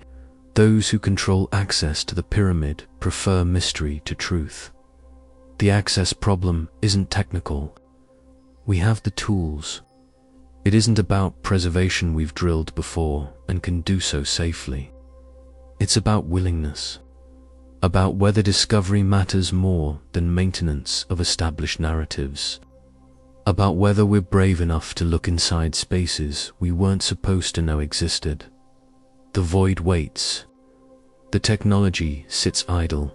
those who control access to the pyramid prefer mystery to truth. The access problem isn't technical. We have the tools. It isn't about preservation. We've drilled before and can do so safely. It's about willingness, about whether discovery matters more than maintenance of established narratives, about whether we're brave enough to look inside spaces we weren't supposed to know existed. The void waits. The technology sits idle,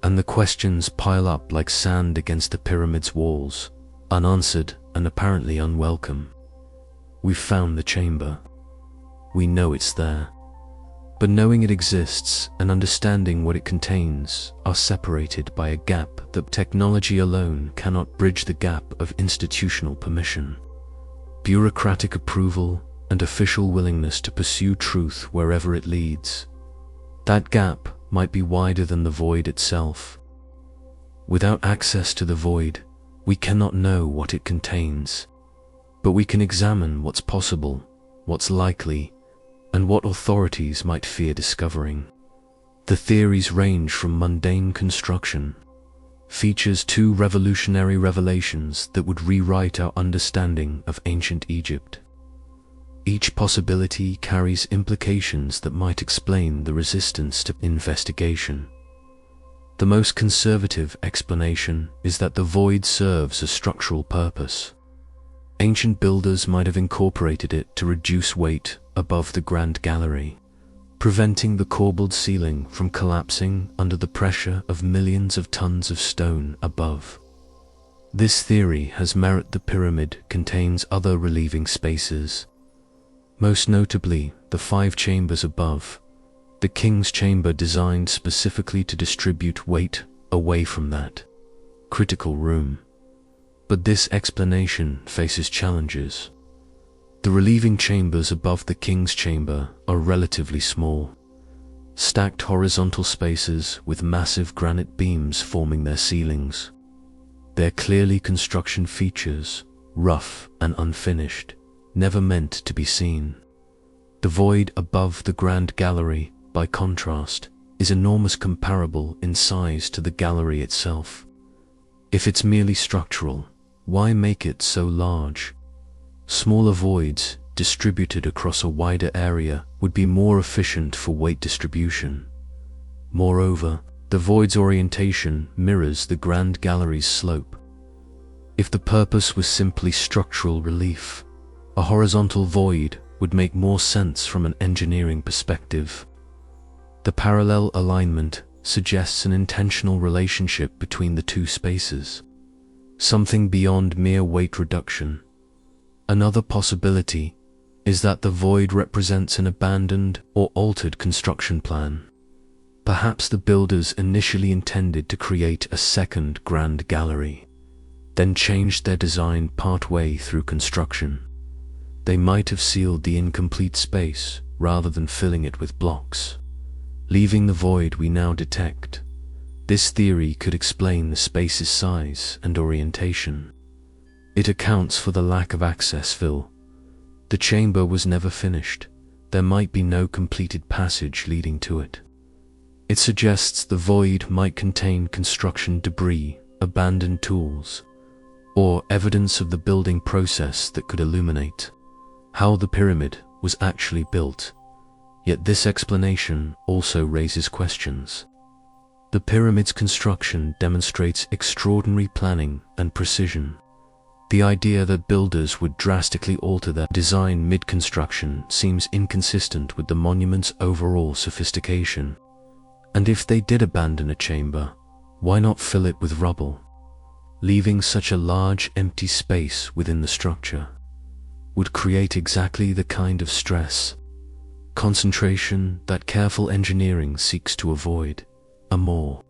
and the questions pile up like sand against the pyramid's walls, unanswered and apparently unwelcome. We've found the chamber. We know it's there. But knowing it exists and understanding what it contains are separated by a gap that technology alone cannot bridge. The gap of institutional permission, bureaucratic approval, and official willingness to pursue truth wherever it leads. That gap might be wider than the void itself. Without access to the void, we cannot know what it contains, but we can examine what's possible, what's likely, and what authorities might fear discovering. The theories range from mundane construction, features to revolutionary revelations that would rewrite our understanding of ancient Egypt. Each possibility carries implications that might explain the resistance to investigation. The most conservative explanation is that the void serves a structural purpose. Ancient builders might have incorporated it to reduce weight above the Grand Gallery, preventing the corbelled ceiling from collapsing under the pressure of millions of tons of stone above. This theory has merit. The pyramid contains other relieving spaces, most notably the 5 chambers above, the king's chamber designed specifically to distribute weight away from that critical room. But this explanation faces challenges. The relieving chambers above the king's chamber are relatively small, stacked horizontal spaces with massive granite beams forming their ceilings. They're clearly construction features, rough and unfinished, never meant to be seen. The void above the Grand Gallery, by contrast, is enormous, comparable in size to the gallery itself. If it's merely structural, why make it so large? Smaller voids distributed across a wider area would be more efficient for weight distribution. Moreover, the void's orientation mirrors the Grand Gallery's slope. If the purpose was simply structural relief, a horizontal void would make more sense from an engineering perspective. The parallel alignment suggests an intentional relationship between the two spaces, something beyond mere weight reduction. Another possibility is that the void represents an abandoned or altered construction plan. Perhaps the builders initially intended to create a second grand gallery, then changed their design partway through construction. They might have sealed the incomplete space rather than filling it with blocks, leaving the void we now detect. This theory could explain the space's size and orientation. It accounts for the lack of access fill. The chamber was never finished. There might be no completed passage leading to it. It suggests the void might contain construction debris, abandoned tools, or evidence of the building process that could illuminate how the pyramid was actually built. Yet this explanation also raises questions. The pyramid's construction demonstrates extraordinary planning and precision. The idea that builders would drastically alter their design mid-construction seems inconsistent with the monument's overall sophistication. And if they did abandon a chamber, why not fill it with rubble? Leaving such a large empty space within the structure would create exactly the kind of stress, concentration that careful engineering seeks to avoid. A more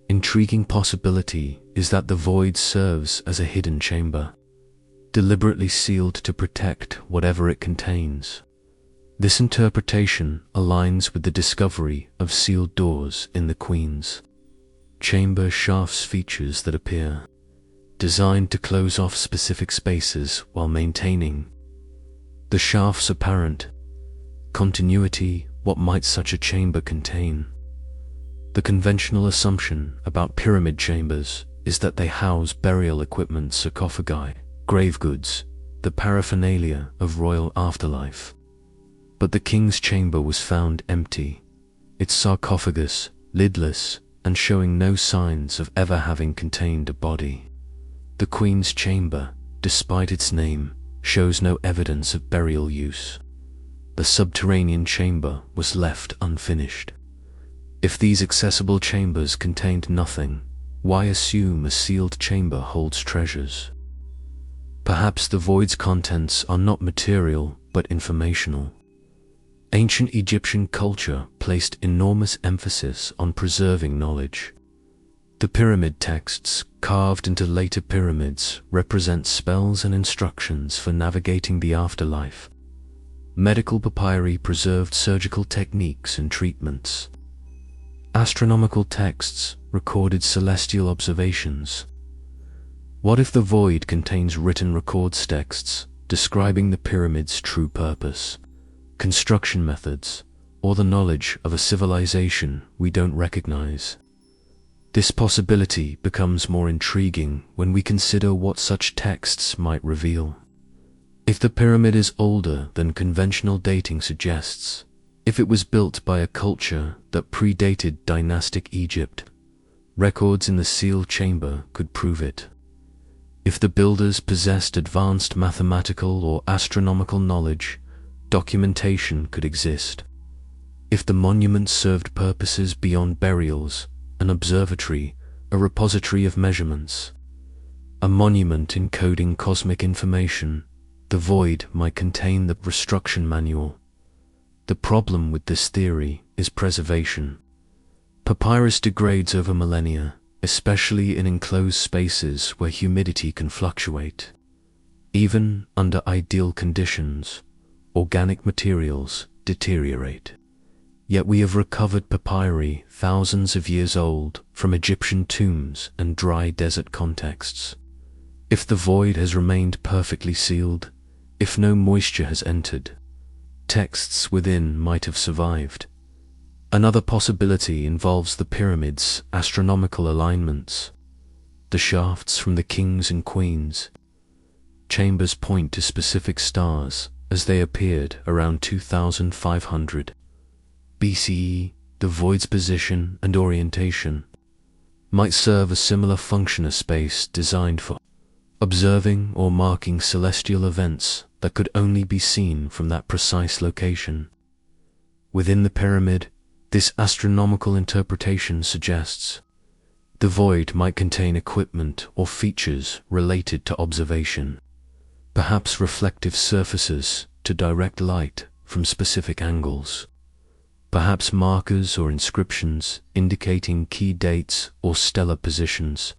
intriguing possibility is that the void serves as a hidden chamber, deliberately sealed to protect whatever it contains. This interpretation aligns with the discovery of sealed doors in the Queen's chamber shafts, features that appear designed to close off specific spaces while maintaining the shaft's apparent continuity. What might such a chamber contain? The conventional assumption about pyramid chambers is that they house burial equipment, sarcophagi, grave goods, the paraphernalia of royal afterlife. But the king's chamber was found empty, its sarcophagus lidless and showing no signs of ever having contained a body. The queen's chamber, despite its name, shows no evidence of burial use. The subterranean chamber was left unfinished. If these accessible chambers contained nothing, why assume a sealed chamber holds treasures? Perhaps the void's contents are not material but informational. Ancient Egyptian culture placed enormous emphasis on preserving knowledge. The pyramid texts carved into later pyramids represent spells and instructions for navigating the afterlife. Medical papyri preserved surgical techniques and treatments. Astronomical texts recorded celestial observations. What if the void contains written records texts describing the pyramid's true purpose, construction methods, or the knowledge of a civilization we don't recognize? This possibility becomes more intriguing when we consider what such texts might reveal. If the pyramid is older than conventional dating suggests, if it was built by a culture that predated dynastic Egypt, records in the sealed chamber could prove it. If the builders possessed advanced mathematical or astronomical knowledge, documentation could exist. If the monument served purposes beyond burials, an observatory, a repository of measurements, a monument encoding cosmic information, the void might contain the construction manual. The problem with this theory is preservation. Papyrus degrades over millennia, especially in enclosed spaces where humidity can fluctuate. Even under ideal conditions, organic materials deteriorate. Yet we have recovered papyri thousands of years old from Egyptian tombs and dry desert contexts. If the void has remained perfectly sealed, if no moisture has entered, texts within might have survived. Another possibility involves the pyramid's astronomical alignments. The shafts from the kings and queens' chambers point to specific stars as they appeared around 2500 BCE. The void's position and orientation might serve a similar function, a space designed for observing or marking celestial events that could only be seen from that precise location. Within the pyramid, this astronomical interpretation suggests the void might contain equipment or features related to observation, perhaps reflective surfaces to direct light from specific angles. perhaps markers or inscriptions indicating key dates or stellar positions.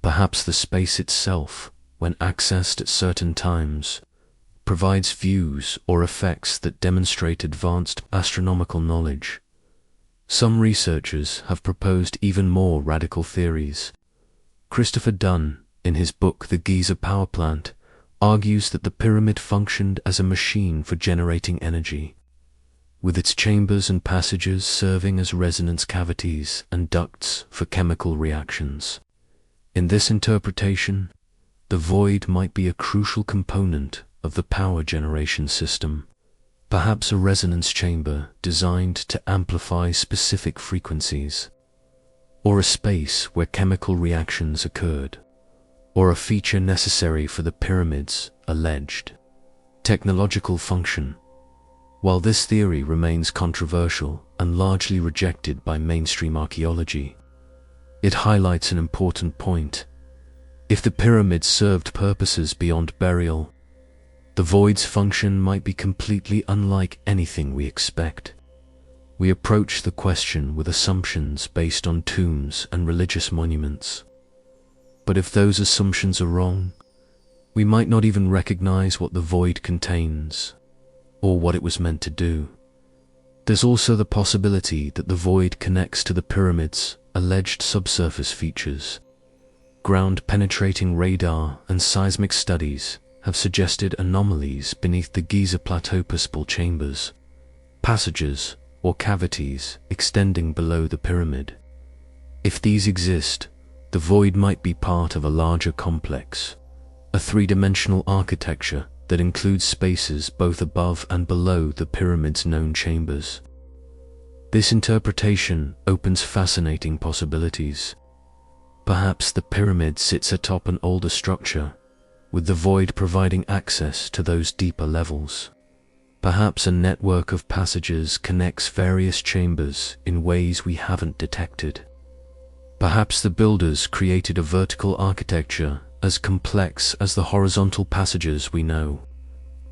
Perhaps the space itself, when accessed at certain times, provides views or effects that demonstrate advanced astronomical knowledge. Some researchers have proposed even more radical theories. Christopher Dunn, in his book The Giza Power Plant, argues that the pyramid functioned as a machine for generating energy, with its chambers and passages serving as resonance cavities and ducts for chemical reactions. In this interpretation, the void might be a crucial component of the power generation system, perhaps a resonance chamber designed to amplify specific frequencies, or a space where chemical reactions occurred, or a feature necessary for the pyramid's alleged technological function. While this theory remains controversial and largely rejected by mainstream archaeology, it highlights an important point. If the pyramids served purposes beyond burial, the void's function might be completely unlike anything we expect. We approach the question with assumptions based on tombs and religious monuments. But if those assumptions are wrong, we might not even recognize what the void contains or what it was meant to do. There's also the possibility that the void connects to the pyramid's alleged subsurface features. Ground-penetrating radar and seismic studies have suggested anomalies beneath the Giza Plateau possible chambers, passages, or cavities extending below the pyramid. If these exist, the void might be part of a larger complex, a three-dimensional architecture that includes spaces both above and below the pyramid's known chambers. This interpretation opens fascinating possibilities. Perhaps the pyramid sits atop an older structure, with the void providing access to those deeper levels. Perhaps a network of passages connects various chambers in ways we haven't detected. Perhaps the builders created a vertical architecture as complex as the horizontal passages we know,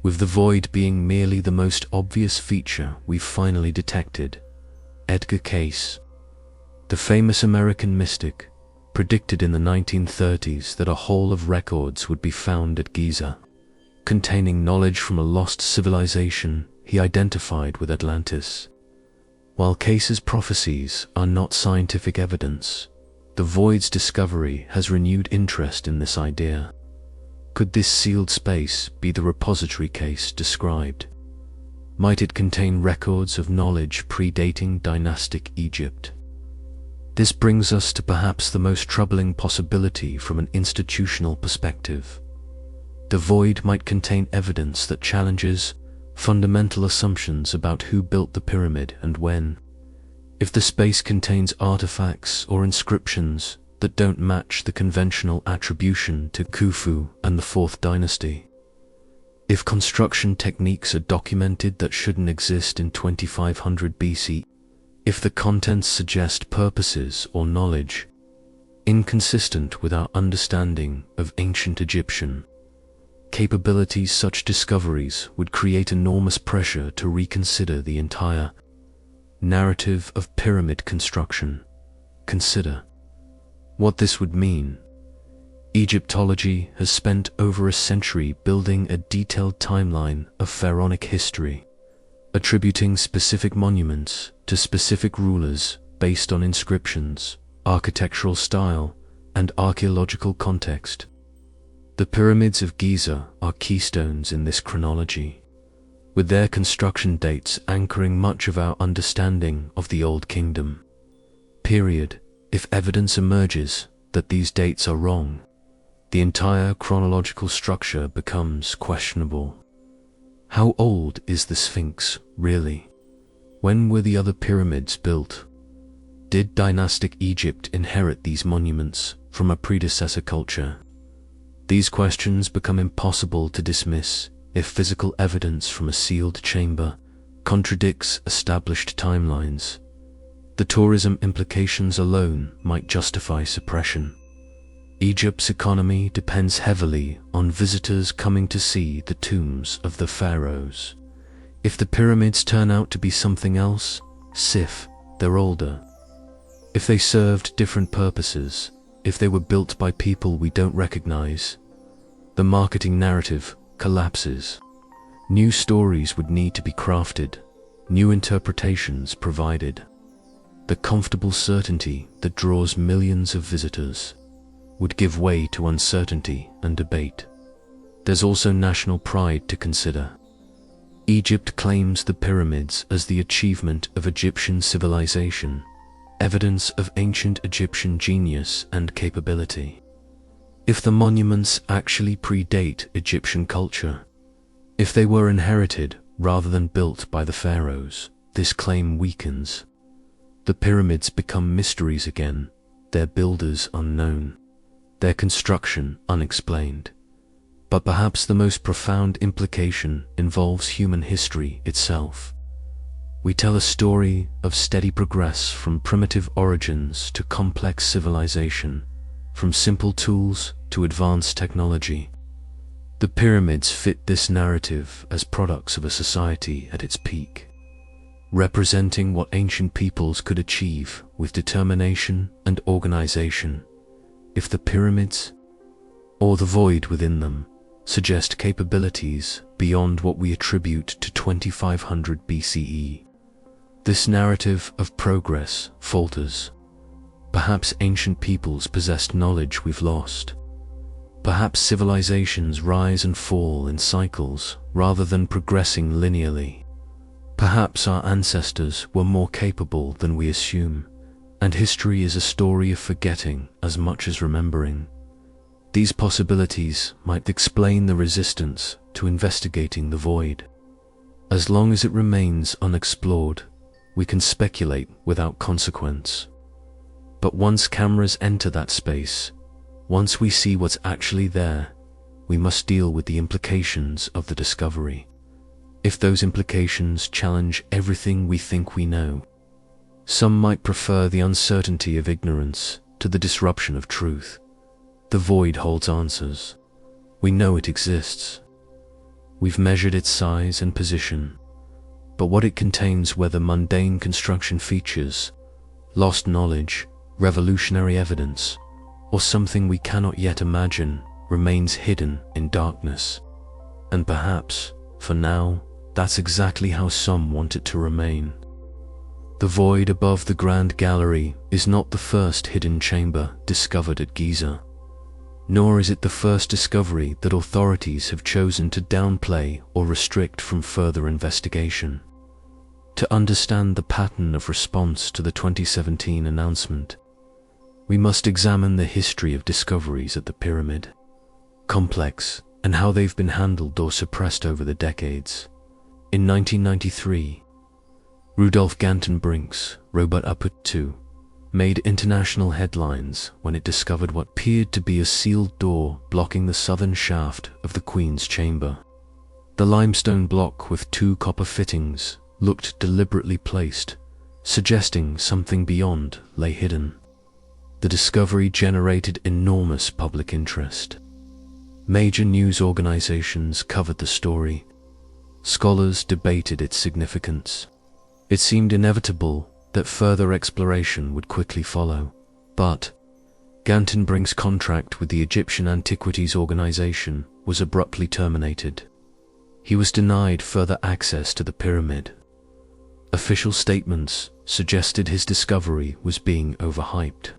with the void being merely the most obvious feature we've finally detected. Edgar Cayce, the famous American mystic, predicted in the 1930s that a haul of records would be found at Giza, containing knowledge from a lost civilization he identified with Atlantis. While Cayce's prophecies are not scientific evidence, the void's discovery has renewed interest in this idea. Could this sealed space be the repository Cayce described? Might it contain records of knowledge predating dynastic Egypt? This brings us to perhaps the most troubling possibility from an institutional perspective. The void might contain evidence that challenges fundamental assumptions about who built the pyramid and when. If the space contains artifacts or inscriptions that don't match the conventional attribution to Khufu and the 4th dynasty. If construction techniques are documented that shouldn't exist in 2500 BC. If the contents suggest purposes or knowledge inconsistent with our understanding of ancient Egyptian capabilities, such discoveries would create enormous pressure to reconsider the entire narrative of pyramid construction. Consider what this would mean. Egyptology has spent over a century building a detailed timeline of pharaonic history, attributing specific monuments to specific rulers based on inscriptions, architectural style, and archaeological context. The pyramids of Giza are keystones in this chronology, with their construction dates anchoring much of our understanding of the Old Kingdom. If evidence emerges that these dates are wrong, the entire chronological structure becomes questionable. How old is the Sphinx, really? When were the other pyramids built? Did dynastic Egypt inherit these monuments from a predecessor culture? These questions become impossible to dismiss if physical evidence from a sealed chamber contradicts established timelines. The tourism implications alone might justify suppression. Egypt's economy depends heavily on visitors coming to see the tombs of the pharaohs. If the pyramids turn out to be something else, Sif, they're older. If they served different purposes, if they were built by people we don't recognize, the marketing narrative collapses. New stories would need to be crafted, new interpretations provided. The comfortable certainty that draws millions of visitors would give way to uncertainty and debate. There's also national pride to consider. Egypt claims the pyramids as the achievement of Egyptian civilization, evidence of ancient Egyptian genius and capability. If the monuments actually predate Egyptian culture, if they were inherited rather than built by the pharaohs, this claim weakens. The pyramids become mysteries again, their builders unknown, their construction unexplained. But perhaps the most profound implication involves human history itself. We tell a story of steady progress from primitive origins to complex civilization, from simple tools to advanced technology. The pyramids fit this narrative as products of a society at its peak, representing what ancient peoples could achieve with determination and organization. If the pyramids, or the void within them, suggest capabilities beyond what we attribute to 2500 BCE, this narrative of progress falters. Perhaps ancient peoples possessed knowledge we've lost. Perhaps civilizations rise and fall in cycles rather than progressing linearly. Perhaps our ancestors were more capable than we assume, and history is a story of forgetting as much as remembering. These possibilities might explain the resistance to investigating the void. As long as it remains unexplored, we can speculate without consequence. But once cameras enter that space, once we see what's actually there, we must deal with the implications of the discovery. If those implications challenge everything we think we know, some might prefer the uncertainty of ignorance to the disruption of truth. The void holds answers. We know it exists. We've measured its size and position, but what it contains, whether mundane construction features, lost knowledge, revolutionary evidence, or something we cannot yet imagine, remains hidden in darkness. And perhaps, for now, that's exactly how some want it to remain. The void above the Grand Gallery is not the first hidden chamber discovered at Giza, nor is it the first discovery that authorities have chosen to downplay or restrict from further investigation. To understand the pattern of response to the 2017 announcement, we must examine the history of discoveries at the pyramid, complex, and how they've been handled or suppressed over the decades. In 1993, Rudolf Gantenbrink's robot Uput 2 made international headlines when it discovered what appeared to be a sealed door blocking the southern shaft of the Queen's chamber. The limestone block with 2 copper fittings looked deliberately placed, suggesting something beyond lay hidden. The discovery generated enormous public interest. Major news organizations covered the story. Scholars debated its significance. It seemed inevitable that further exploration would quickly follow. But Gantenbrink's contract with the Egyptian Antiquities Organization was abruptly terminated. He was denied further access to the pyramid. Official statements suggested his discovery was being overhyped,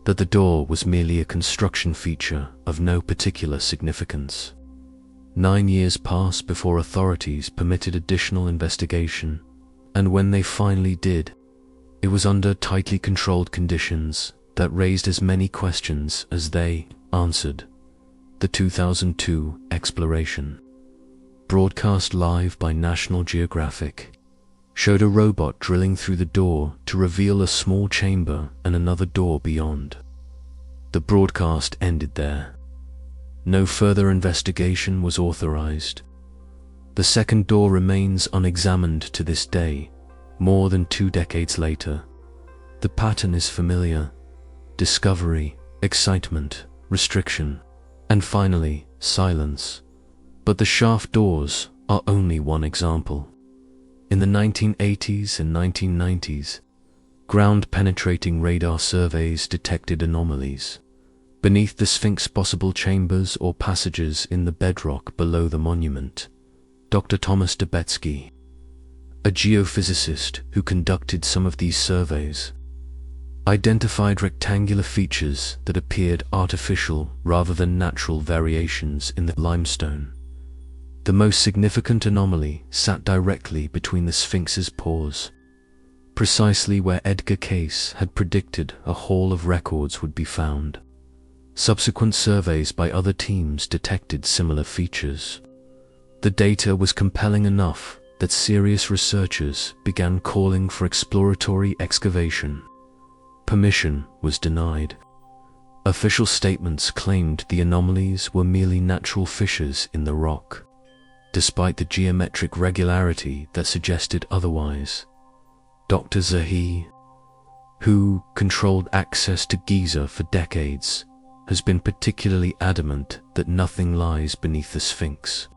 that the door was merely a construction feature of no particular significance. 9 years passed before authorities permitted additional investigation, and when they finally did, it was under tightly controlled conditions that raised as many questions as they answered. The 2002 exploration, broadcast live by National Geographic, showed a robot drilling through the door to reveal a small chamber and another door beyond. The broadcast ended there. No further investigation was authorized. The second door remains unexamined to this day, more than 2 decades later. The pattern is familiar: discovery, excitement, restriction, and finally, silence. But the shaft doors are only one example. In the 1980s and 1990s, ground-penetrating radar surveys detected anomalies beneath the Sphinx, possible chambers or passages in the bedrock below the monument. Dr. Thomas Debetsky, a geophysicist who conducted some of these surveys, identified rectangular features that appeared artificial rather than natural variations in the limestone. The most significant anomaly sat directly between the Sphinx's paws, precisely where Edgar Cayce had predicted a haul of records would be found. Subsequent surveys by other teams detected similar features. The data was compelling enough that serious researchers began calling for exploratory excavation. Permission was denied. Official statements claimed the anomalies were merely natural fissures in the rock, despite the geometric regularity that suggested otherwise. Dr. Zahi, who controlled access to Giza for decades, has been particularly adamant that nothing lies beneath the Sphinx.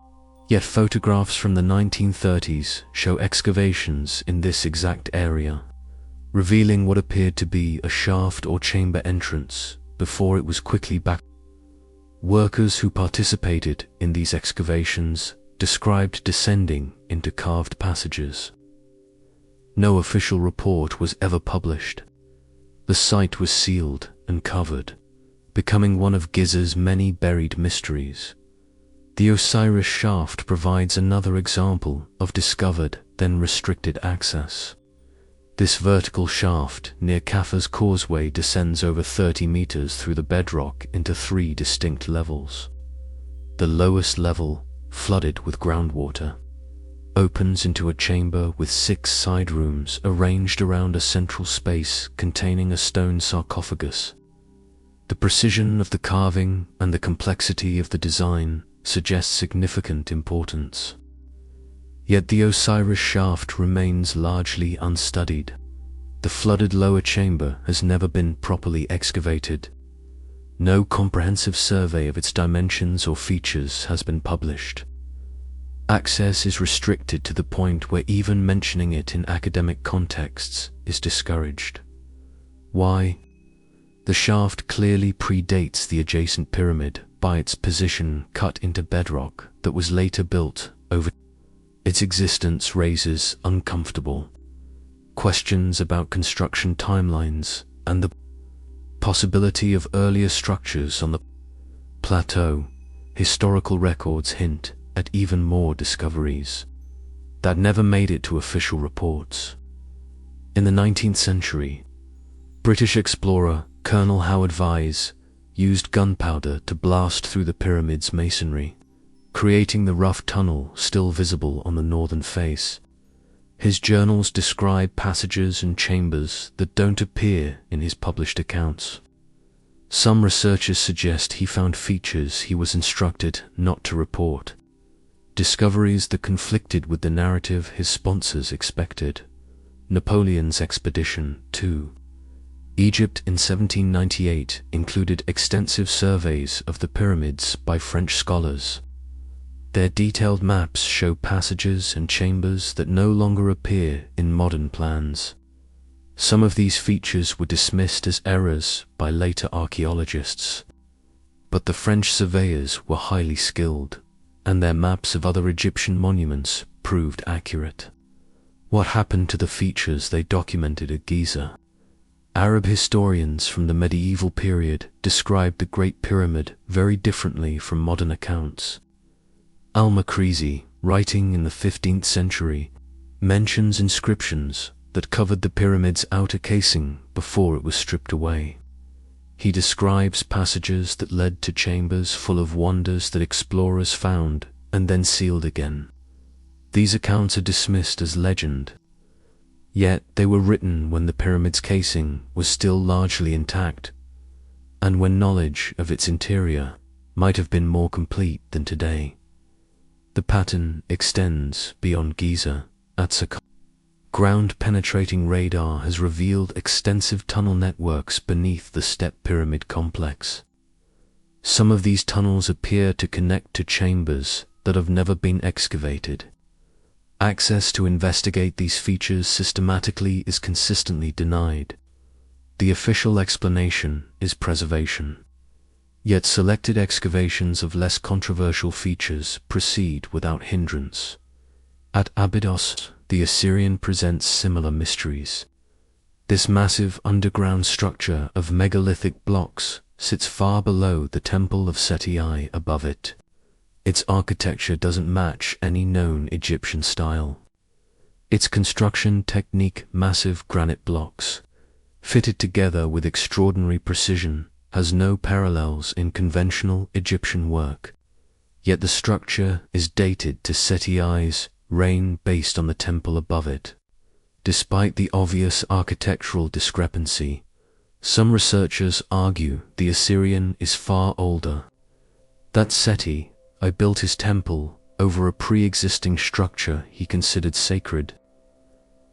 Yet photographs from the 1930s show excavations in this exact area, revealing what appeared to be a shaft or chamber entrance before it was quickly back. Workers who participated in these excavations described descending into carved passages. No official report was ever published. The site was sealed and covered, becoming one of Giza's many buried mysteries. The Osiris shaft provides another example of discovered then restricted access. This vertical shaft near Kaffa's causeway descends over 30 meters through the bedrock into 3 distinct levels. The lowest level, flooded with groundwater, opens into a chamber with 6 side rooms arranged around a central space containing a stone sarcophagus. The precision of the carving and the complexity of the design suggest significant importance. Yet the Osiris shaft remains largely unstudied. The flooded lower chamber has never been properly excavated. No comprehensive survey of its dimensions or features has been published. Access is restricted to the point where even mentioning it in academic contexts is discouraged. Why? The shaft clearly predates the adjacent pyramid by its position cut into bedrock that was later built over. Its existence raises uncomfortable questions about construction timelines and the possibility of earlier structures on the plateau. Historical records hint at even more discoveries that never made it to official reports. In the 19th century, British explorer Colonel Howard Vyse used gunpowder to blast through the pyramid's masonry, creating the rough tunnel still visible on the northern face. His journals describe passages and chambers that don't appear in his published accounts. Some researchers suggest he found features he was instructed not to report, discoveries that conflicted with the narrative his sponsors expected. Napoleon's expedition to Egypt in 1798 included extensive surveys of the pyramids by French scholars. Their detailed maps show passages and chambers that no longer appear in modern plans. Some of these features were dismissed as errors by later archaeologists, but the French surveyors were highly skilled, and their maps of other Egyptian monuments proved accurate. What happened to the features they documented at Giza? Arab historians from the medieval period described the Great Pyramid very differently from modern accounts. Al-Makrizi, writing in the 15th century, mentions inscriptions that covered the pyramid's outer casing before it was stripped away. He describes passages that led to chambers full of wonders that explorers found and then sealed again. These accounts are dismissed as legend, yet they were written when the pyramid's casing was still largely intact, and when knowledge of its interior might have been more complete than today. The pattern extends beyond Giza. At Saqqara, ground-penetrating radar has revealed extensive tunnel networks beneath the Step Pyramid complex. Some of these tunnels appear to connect to chambers that have never been excavated. Access to investigate these features systematically is consistently denied. The official explanation is preservation. Yet selected excavations of less controversial features proceed without hindrance. At Abydos, the Assyrian presents similar mysteries. This massive underground structure of megalithic blocks sits far below the Temple of Seti I above it. Its architecture doesn't match any known Egyptian style. Its construction technique, massive granite blocks, fitted together with extraordinary precision, has no parallels in conventional Egyptian work. Yet the structure is dated to Seti I's reign based on the temple above it. Despite the obvious architectural discrepancy, some researchers argue the Assyrian is far older. That Seti I built his temple over a pre-existing structure he considered sacred.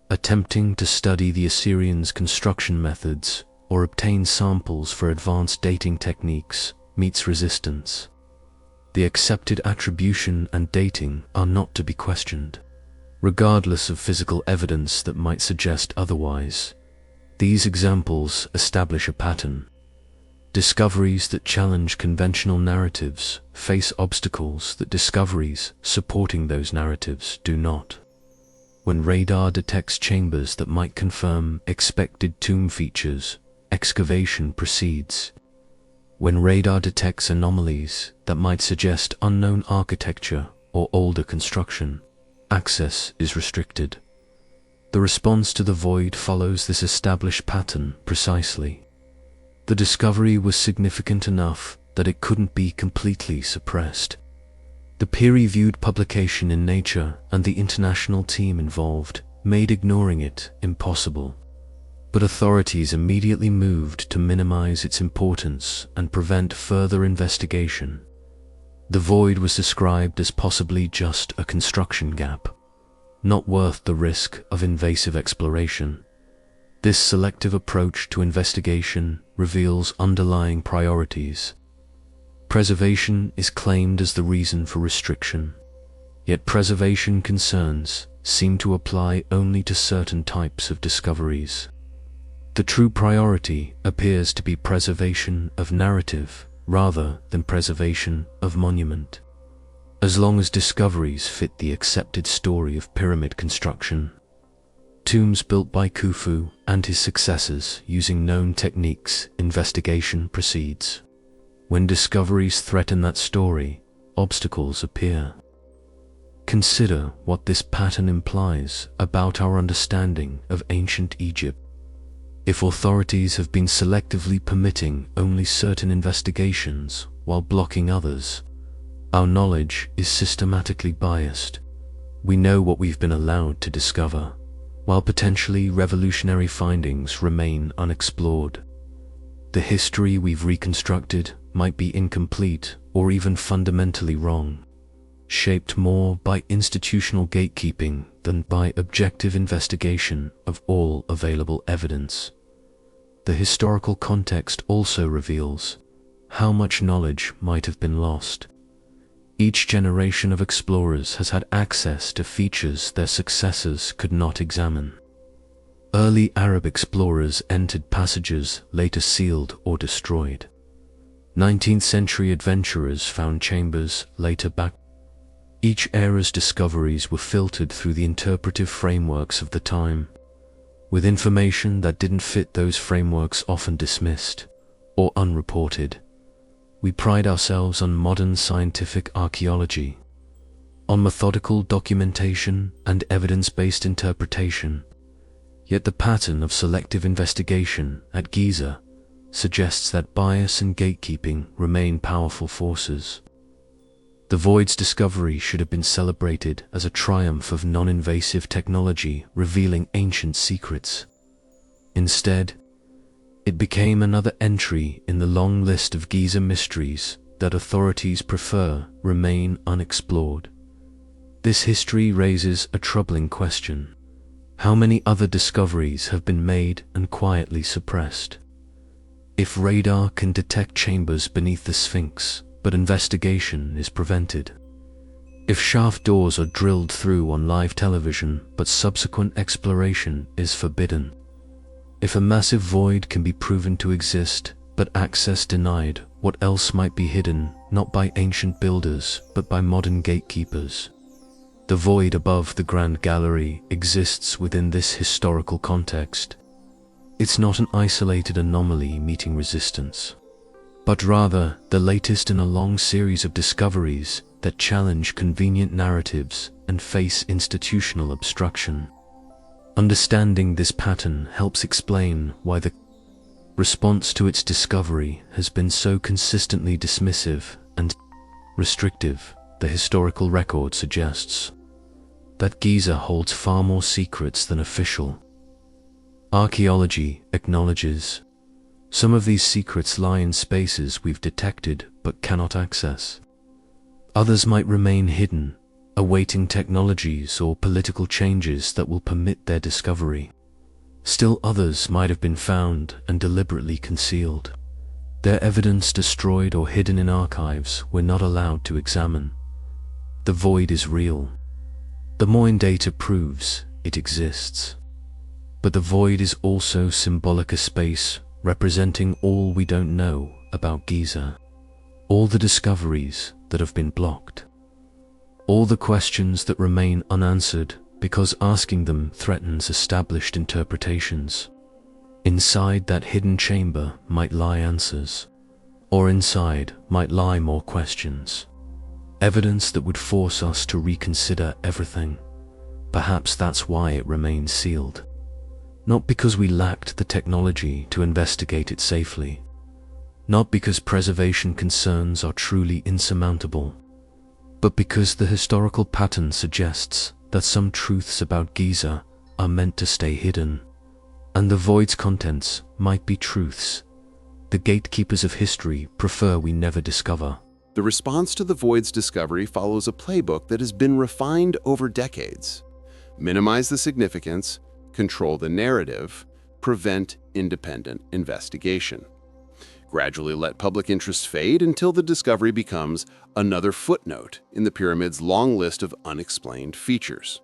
Attempting to study the Assyrians' construction methods or obtain samples for advanced dating techniques meets resistance. The accepted attribution and dating are not to be questioned. Regardless of physical evidence that might suggest otherwise, these examples establish a pattern. Discoveries that challenge conventional narratives face obstacles that discoveries supporting those narratives do not. When radar detects chambers that might confirm expected tomb features, excavation proceeds. When radar detects anomalies that might suggest unknown architecture or older construction, access is restricted. The response to the void follows this established pattern precisely. The discovery was significant enough that it couldn't be completely suppressed. The peer-reviewed publication in Nature and the international team involved made ignoring it impossible. But authorities immediately moved to minimize its importance and prevent further investigation. The void was described as possibly just a construction gap, not worth the risk of invasive exploration. This selective approach to investigation reveals underlying priorities. Preservation is claimed as the reason for restriction, yet preservation concerns seem to apply only to certain types of discoveries. The true priority appears to be preservation of narrative rather than preservation of monument. As long as discoveries fit the accepted story of pyramid construction, tombs built by Khufu and his successors using known techniques, investigation proceeds. When discoveries threaten that story, obstacles appear. Consider what this pattern implies about our understanding of ancient Egypt. If authorities have been selectively permitting only certain investigations while blocking others, our knowledge is systematically biased. We know what we've been allowed to discover, while potentially revolutionary findings remain unexplored. The history we've reconstructed might be incomplete or even fundamentally wrong, shaped more by institutional gatekeeping than by objective investigation of all available evidence. The historical context also reveals how much knowledge might have been lost. Each generation of explorers has had access to features their successors could not examine. Early Arab explorers entered passages later sealed or destroyed. 19th century adventurers found chambers later back. Each era's discoveries were filtered through the interpretive frameworks of the time, with information that didn't fit those frameworks often dismissed or unreported. We pride ourselves on modern scientific archaeology, on methodical documentation and evidence-based interpretation, yet the pattern of selective investigation at Giza suggests that bias and gatekeeping remain powerful forces. The void's discovery should have been celebrated as a triumph of non-invasive technology revealing ancient secrets. Instead, it became another entry in the long list of Giza mysteries that authorities prefer remain unexplored. This history raises a troubling question. How many other discoveries have been made and quietly suppressed? If radar can detect chambers beneath the Sphinx, but investigation is prevented, If shaft doors are drilled through on live television, but subsequent exploration is forbidden. If a massive void can be proven to exist, but access denied, what else might be hidden, not by ancient builders, but by modern gatekeepers? The void above the Grand Gallery exists within this historical context. It's not an isolated anomaly meeting resistance, but rather the latest in a long series of discoveries that challenge convenient narratives and face institutional obstruction. Understanding this pattern helps explain why the response to its discovery has been so consistently dismissive and restrictive. The historical record suggests that Giza holds far more secrets than official. Archaeology acknowledges some of these secrets lie in spaces we've detected but cannot access. Others might remain hidden, awaiting technologies or political changes that will permit their discovery. Still others might have been found and deliberately concealed, their evidence destroyed or hidden in archives we're not allowed to examine. The void is real. The Moine data proves it exists. But the void is also symbolic, a space representing all we don't know about Giza, all the discoveries that have been blocked, all the questions that remain unanswered because asking them threatens established interpretations. Inside that hidden chamber might lie answers, or inside might lie more questions. Evidence that would force us to reconsider everything. Perhaps that's why it remains sealed. Not because we lacked the technology to investigate it safely. Not because preservation concerns are truly insurmountable, but because the historical pattern suggests that some truths about Giza are meant to stay hidden, and the void's contents might be truths the gatekeepers of history prefer we never discover. The response to the void's discovery follows a playbook that has been refined over decades. Minimize the significance, control the narrative, prevent independent investigation. Gradually let public interest fade until the discovery becomes another footnote in the pyramid's long list of unexplained features.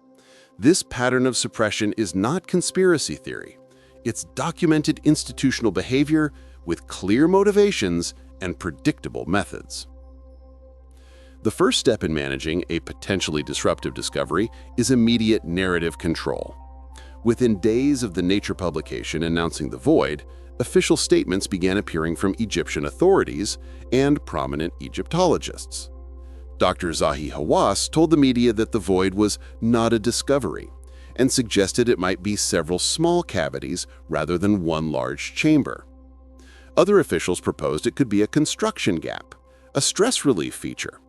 This pattern of suppression is not conspiracy theory. It's documented institutional behavior with clear motivations and predictable methods. The first step in managing a potentially disruptive discovery is immediate narrative control. Within days of the Nature publication announcing the void, official statements began appearing from Egyptian authorities and prominent Egyptologists. Dr. Zahi Hawass told the media that the void was not a discovery and suggested it might be several small cavities rather than one large chamber. Other officials proposed it could be a construction gap, a stress relief feature.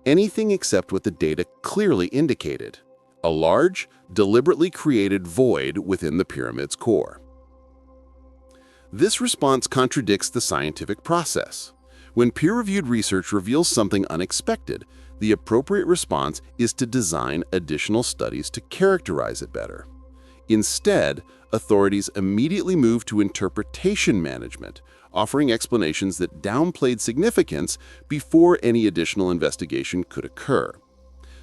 Anything except what the data clearly indicated, a large, deliberately created void within the pyramid's core. This response contradicts the scientific process. When peer-reviewed research reveals something unexpected, the appropriate response is to design additional studies to characterize it better. Instead, authorities immediately moved to interpretation management, offering explanations that downplayed significance before any additional investigation could occur.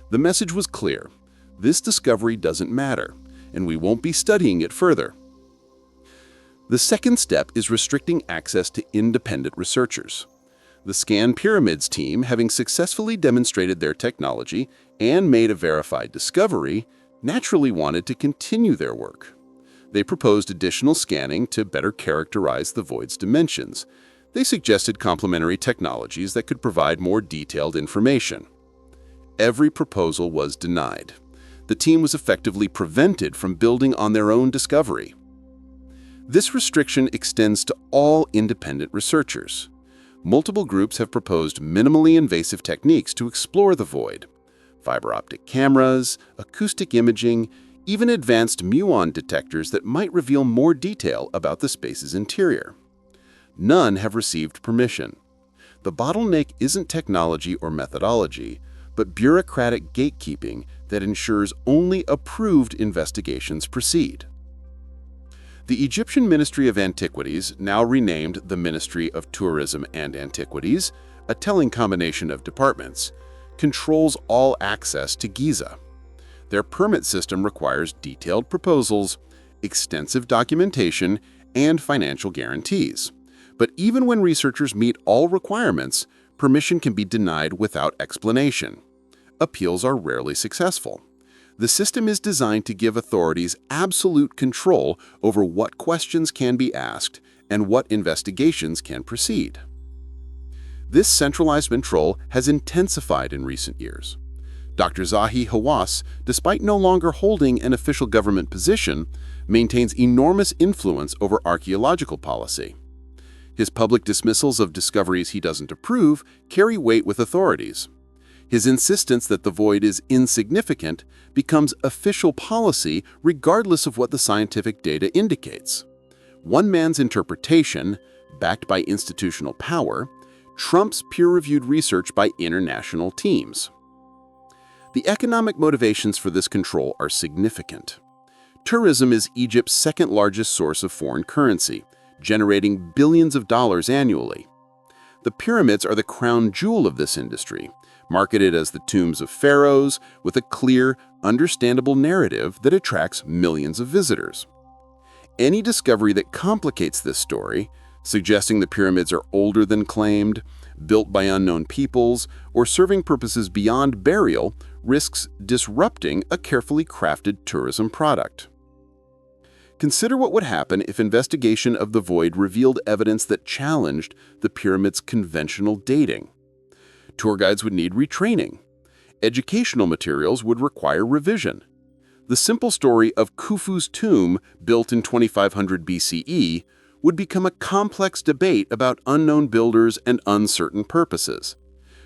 The message was clear: this discovery doesn't matter, and we won't be studying it further. The second step is restricting access to independent researchers. The Scan Pyramids team, having successfully demonstrated their technology and made a verified discovery, naturally wanted to continue their work. They proposed additional scanning to better characterize the void's dimensions. They suggested complementary technologies that could provide more detailed information. Every proposal was denied. The team was effectively prevented from building on their own discovery. This restriction extends to all independent researchers. Multiple groups have proposed minimally invasive techniques to explore the void. Fiber optic cameras, acoustic imaging, even advanced muon detectors that might reveal more detail about the space's interior. None have received permission. The bottleneck isn't technology or methodology, but bureaucratic gatekeeping that ensures only approved investigations proceed. The Egyptian Ministry of Antiquities, now renamed the Ministry of Tourism and Antiquities, a telling combination of departments, controls all access to Giza. Their permit system requires detailed proposals, extensive documentation, and financial guarantees. But even when researchers meet all requirements, permission can be denied without explanation. Appeals are rarely successful. The system is designed to give authorities absolute control over what questions can be asked and what investigations can proceed. This centralized control has intensified in recent years. Dr. Zahi Hawass, despite no longer holding an official government position, maintains enormous influence over archaeological policy. His public dismissals of discoveries he doesn't approve carry weight with authorities. His insistence that the void is insignificant becomes official policy regardless of what the scientific data indicates. One man's interpretation, backed by institutional power, trumps peer-reviewed research by international teams. The economic motivations for this control are significant. Tourism is Egypt's second-largest source of foreign currency, generating billions of dollars annually. The pyramids are the crown jewel of this industry, marketed as the tombs of pharaohs with a clear, understandable narrative that attracts millions of visitors. Any discovery that complicates this story, suggesting the pyramids are older than claimed, built by unknown peoples, or serving purposes beyond burial, risks disrupting a carefully crafted tourism product. Consider what would happen if investigation of the void revealed evidence that challenged the pyramid's conventional dating. Tour guides would need retraining. Educational materials would require revision. The simple story of Khufu's tomb, built in 2500 BCE, would become a complex debate about unknown builders and uncertain purposes.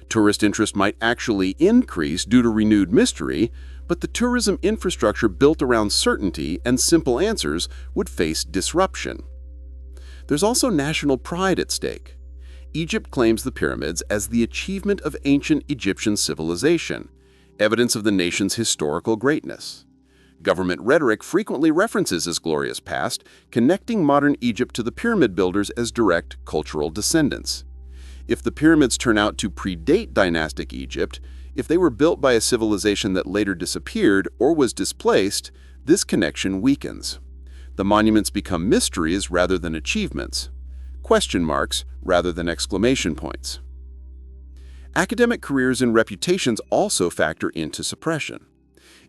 Tourist interest might actually increase due to renewed mystery, but the tourism infrastructure built around certainty and simple answers would face disruption. There's also national pride at stake. Egypt claims the pyramids as the achievement of ancient Egyptian civilization, evidence of the nation's historical greatness. Government rhetoric frequently references this glorious past, connecting modern Egypt to the pyramid builders as direct cultural descendants. If the pyramids turn out to predate dynastic Egypt, if they were built by a civilization that later disappeared or was displaced, this connection weakens. The monuments become mysteries rather than achievements, question marks rather than exclamation points. Academic careers and reputations also factor into suppression.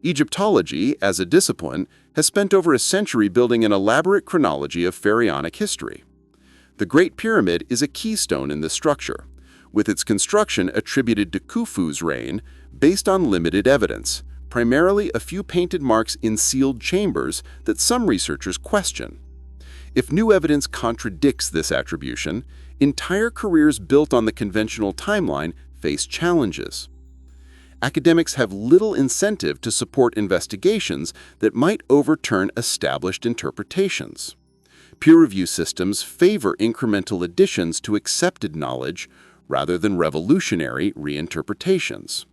Egyptology, as a discipline, has spent over a century building an elaborate chronology of pharaonic history. The Great Pyramid is a keystone in this structure, with its construction attributed to Khufu's reign based on limited evidence, primarily a few painted marks in sealed chambers that some researchers question. If new evidence contradicts this attribution, entire careers built on the conventional timeline face challenges. Academics have little incentive to support investigations that might overturn established interpretations. Peer review systems favor incremental additions to accepted knowledge rather than revolutionary reinterpretations.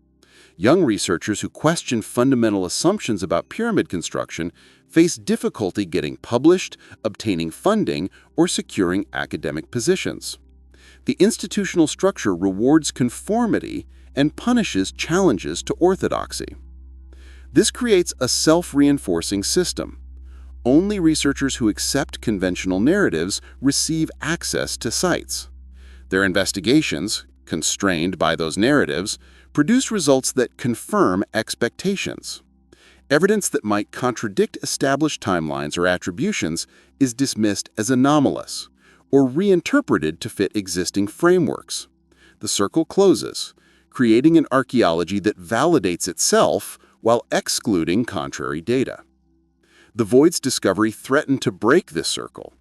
Young researchers who question fundamental assumptions about pyramid construction face difficulty getting published, obtaining funding, or securing academic positions. The institutional structure rewards conformity and punishes challenges to orthodoxy. This creates a self-reinforcing system. Only researchers who accept conventional narratives receive access to sites. Their investigations, constrained by those narratives, produce results that confirm expectations. Evidence that might contradict established timelines or attributions is dismissed as anomalous, or reinterpreted to fit existing frameworks. The circle closes, creating an archaeology that validates itself while excluding contrary data. The void's discovery threatened to break this circle.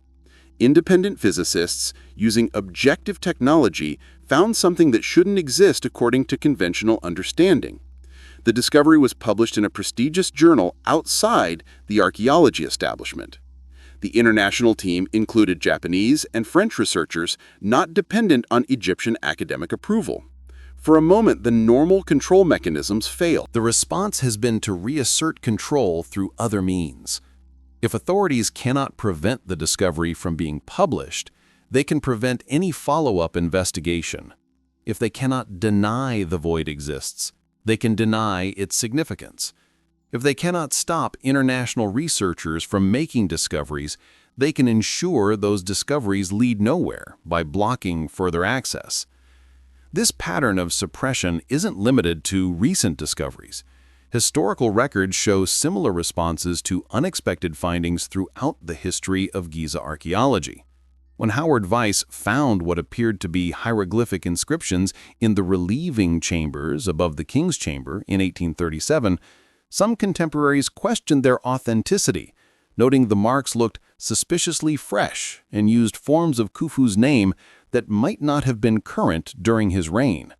Independent physicists, using objective technology, found something that shouldn't exist according to conventional understanding. The discovery was published in a prestigious journal outside the archaeology establishment. The international team included Japanese and French researchers not dependent on Egyptian academic approval. For a moment, the normal control mechanisms failed. The response has been to reassert control through other means. If authorities cannot prevent the discovery from being published, they can prevent any follow-up investigation. If they cannot deny the void exists, they can deny its significance. If they cannot stop international researchers from making discoveries, they can ensure those discoveries lead nowhere by blocking further access. This pattern of suppression isn't limited to recent discoveries. Historical records show similar responses to unexpected findings throughout the history of Giza archaeology. When Howard Weiss found what appeared to be hieroglyphic inscriptions in the relieving chambers above the King's Chamber in 1837, some contemporaries questioned their authenticity, noting the marks looked suspiciously fresh and used forms of Khufu's name that might not have been current during his reign.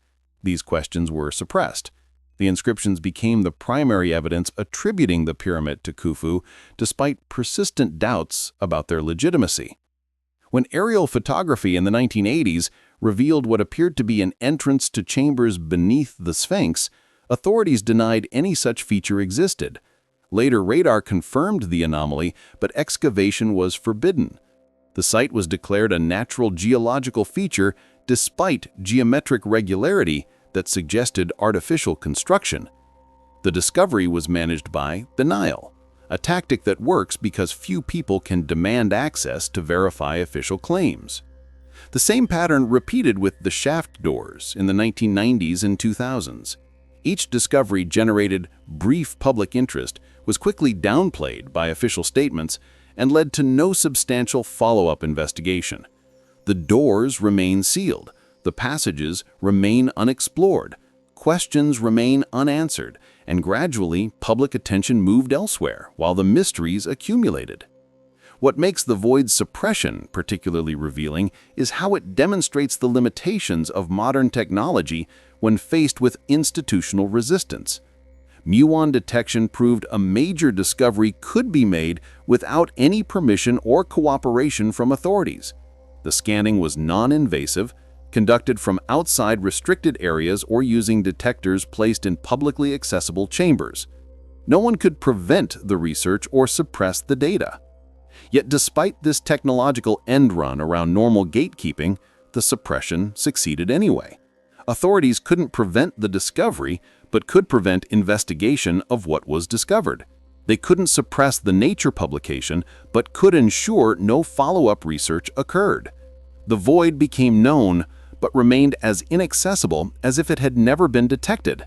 These questions were suppressed. The inscriptions became the primary evidence attributing the pyramid to Khufu, despite persistent doubts about their legitimacy. When aerial photography in the 1980s revealed what appeared to be an entrance to chambers beneath the Sphinx, authorities denied any such feature existed. Later radar confirmed the anomaly, but excavation was forbidden. The site was declared a natural geological feature despite geometric regularity that suggested artificial construction. The discovery was managed by denial, a tactic that works because few people can demand access to verify official claims. The same pattern repeated with the shaft doors in the 1990s and 2000s. Each discovery generated brief public interest, was quickly downplayed by official statements, and led to no substantial follow-up investigation. The doors remain sealed, the passages remain unexplored, questions remain unanswered, and gradually public attention moved elsewhere while the mysteries accumulated. What makes the void's suppression particularly revealing is how it demonstrates the limitations of modern technology when faced with institutional resistance. Muon detection proved a major discovery could be made without any permission or cooperation from authorities. The scanning was non-invasive, conducted from outside restricted areas or using detectors placed in publicly accessible chambers. No one could prevent the research or suppress the data. Yet despite this technological end run around normal gatekeeping, the suppression succeeded anyway. Authorities couldn't prevent the discovery, but could prevent investigation of what was discovered. They couldn't suppress the Nature publication, but could ensure no follow-up research occurred. The void became known, but remained as inaccessible as if it had never been detected.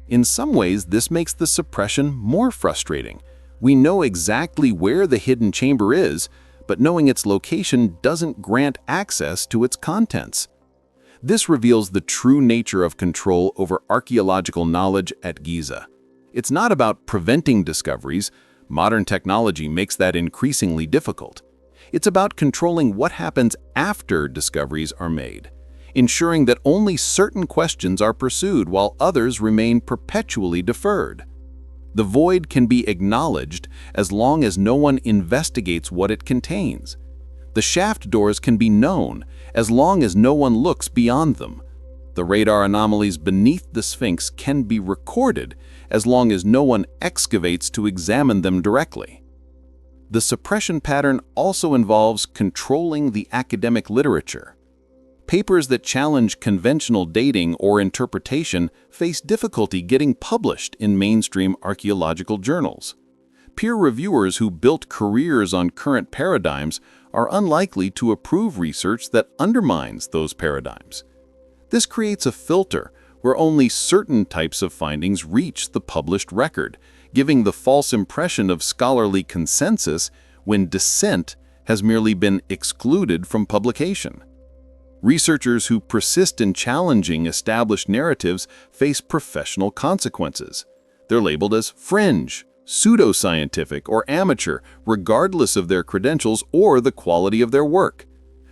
In some ways, this makes the suppression more frustrating. We know exactly where the hidden chamber is, but knowing its location doesn't grant access to its contents. This reveals the true nature of control over archaeological knowledge at Giza. It's not about preventing discoveries. Modern technology makes that increasingly difficult. It's about controlling what happens after discoveries are made, ensuring that only certain questions are pursued while others remain perpetually deferred. The void can be acknowledged as long as no one investigates what it contains. The shaft doors can be known as long as no one looks beyond them. The radar anomalies beneath the Sphinx can be recorded as long as no one excavates to examine them directly. The suppression pattern also involves controlling the academic literature. Papers that challenge conventional dating or interpretation face difficulty getting published in mainstream archaeological journals. Peer reviewers who built careers on current paradigms are unlikely to approve research that undermines those paradigms. This creates a filter where only certain types of findings reach the published record, giving the false impression of scholarly consensus when dissent has merely been excluded from publication. Researchers who persist in challenging established narratives face professional consequences. They're labeled as fringe, pseudoscientific, or amateur, regardless of their credentials or the quality of their work.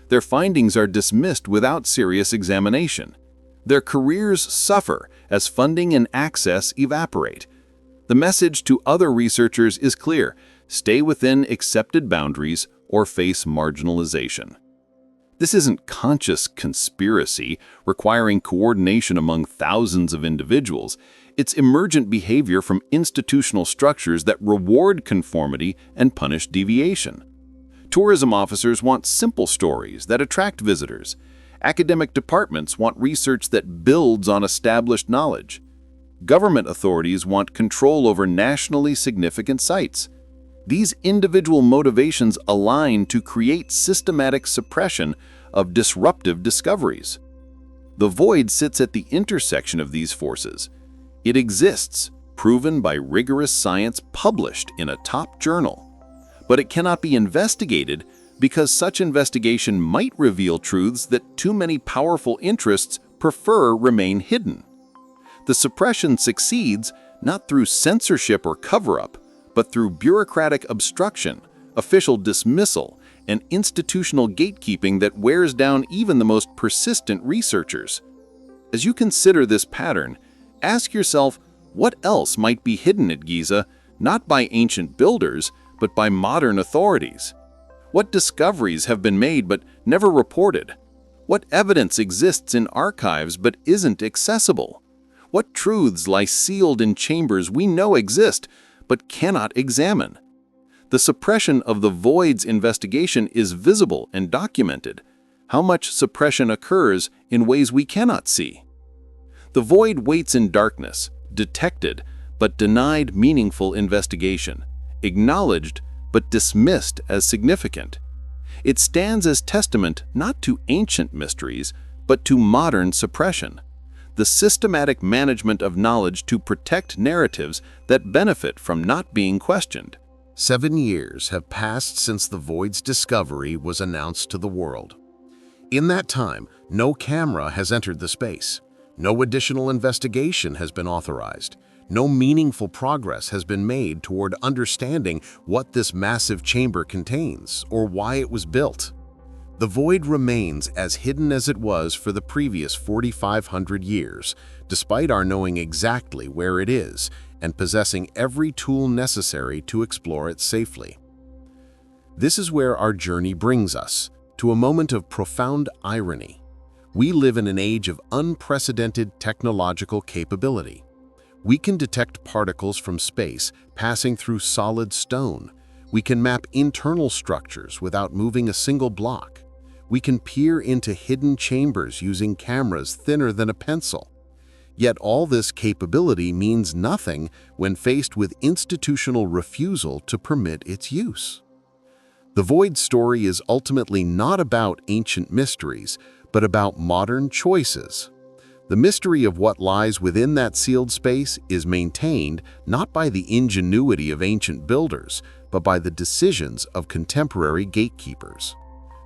Their findings are dismissed without serious examination. Their careers suffer as funding and access evaporate. The message to other researchers is clear: stay within accepted boundaries or face marginalization. This isn't conscious conspiracy requiring coordination among thousands of individuals. It's emergent behavior from institutional structures that reward conformity and punish deviation. Tourism officers want simple stories that attract visitors. Academic departments want research that builds on established knowledge. Government authorities want control over nationally significant sites. These individual motivations align to create systematic suppression of disruptive discoveries. The void sits at the intersection of these forces. It exists, proven by rigorous science published in a top journal. But it cannot be investigated because such investigation might reveal truths that too many powerful interests prefer remain hidden. The suppression succeeds not through censorship or cover-up, but through bureaucratic obstruction, official dismissal, and institutional gatekeeping that wears down even the most persistent researchers. As you consider this pattern, ask yourself what else might be hidden at Giza, not by ancient builders, but by modern authorities. What discoveries have been made but never reported? What evidence exists in archives but isn't accessible? What truths lie sealed in chambers we know exist but cannot examine? The suppression of the void's investigation is visible and documented. How much suppression occurs in ways we cannot see? The void waits in darkness, detected but denied meaningful investigation, acknowledged but dismissed as significant. It stands as testament not to ancient mysteries, but to modern suppression, the systematic management of knowledge to protect narratives that benefit from not being questioned. 7 years have passed since the void's discovery was announced to the world. In that time, no camera has entered the space. No additional investigation has been authorized. No meaningful progress has been made toward understanding what this massive chamber contains or why it was built. The void remains as hidden as it was for the previous 4,500 years, despite our knowing exactly where it is and possessing every tool necessary to explore it safely. This is where our journey brings us, to a moment of profound irony. We live in an age of unprecedented technological capability. We can detect particles from space passing through solid stone. We can map internal structures without moving a single block. We can peer into hidden chambers using cameras thinner than a pencil. Yet all this capability means nothing when faced with institutional refusal to permit its use. The void story is ultimately not about ancient mysteries, but about modern choices. The mystery of what lies within that sealed space is maintained not by the ingenuity of ancient builders, but by the decisions of contemporary gatekeepers.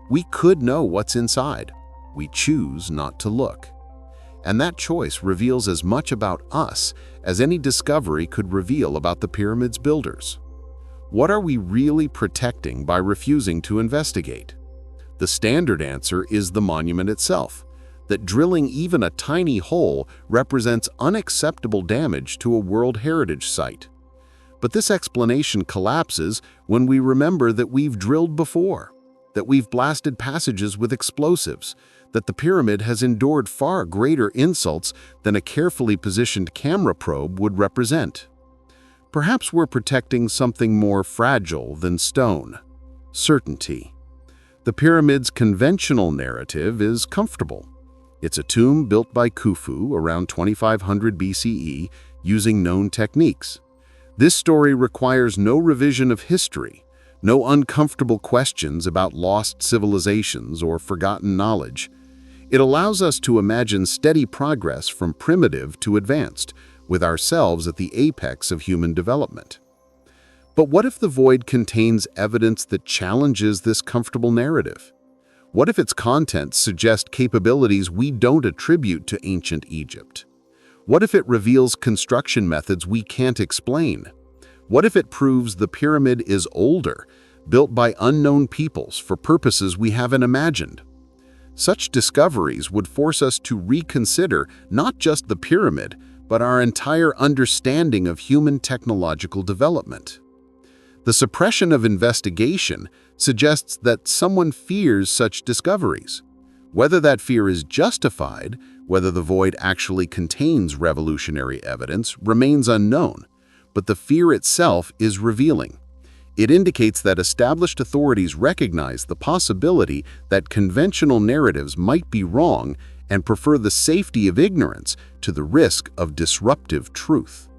We could know what's inside. We choose not to look. And that choice reveals as much about us as any discovery could reveal about the pyramid's builders. What are we really protecting by refusing to investigate? The standard answer is the monument itself, that drilling even a tiny hole represents unacceptable damage to a World Heritage Site. But this explanation collapses when we remember that we've drilled before, that we've blasted passages with explosives, that the pyramid has endured far greater insults than a carefully positioned camera probe would represent. Perhaps we're protecting something more fragile than stone: certainty. The pyramid's conventional narrative is comfortable. It's a tomb built by Khufu around 2500 BCE using known techniques. This story requires no revision of history, no uncomfortable questions about lost civilizations or forgotten knowledge. It allows us to imagine steady progress from primitive to advanced, with ourselves at the apex of human development. But what if the void contains evidence that challenges this comfortable narrative? What if its contents suggest capabilities we don't attribute to ancient Egypt? What if it reveals construction methods we can't explain? What if it proves the pyramid is older, built by unknown peoples for purposes we haven't imagined? Such discoveries would force us to reconsider not just the pyramid, but our entire understanding of human technological development. The suppression of investigation suggests that someone fears such discoveries. Whether that fear is justified, whether the void actually contains revolutionary evidence, remains unknown, but the fear itself is revealing. It indicates that established authorities recognize the possibility that conventional narratives might be wrong and prefer the safety of ignorance to the risk of disruptive truth.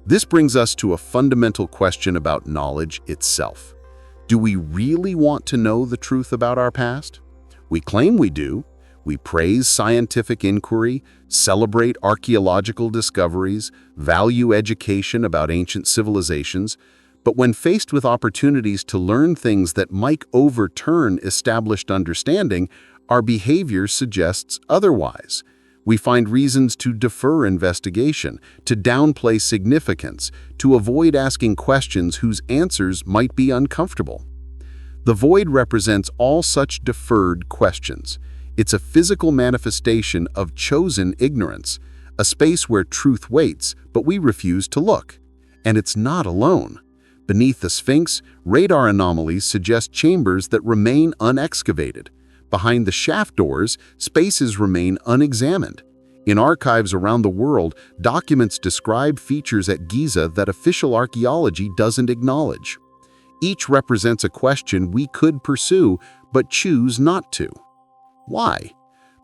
This brings us to a fundamental question about knowledge itself. Do we really want to know the truth about our past? We claim we do. We praise scientific inquiry, celebrate archaeological discoveries, value education about ancient civilizations, but when faced with opportunities to learn things that might overturn established understanding, our behavior suggests otherwise. We find reasons to defer investigation, to downplay significance, to avoid asking questions whose answers might be uncomfortable. The void represents all such deferred questions. It's a physical manifestation of chosen ignorance, a space where truth waits, but we refuse to look. And it's not alone. Beneath the Sphinx, radar anomalies suggest chambers that remain unexcavated. Behind the shaft doors, spaces remain unexamined. In archives around the world, documents describe features at Giza that official archaeology doesn't acknowledge. Each represents a question we could pursue, but choose not to. Why?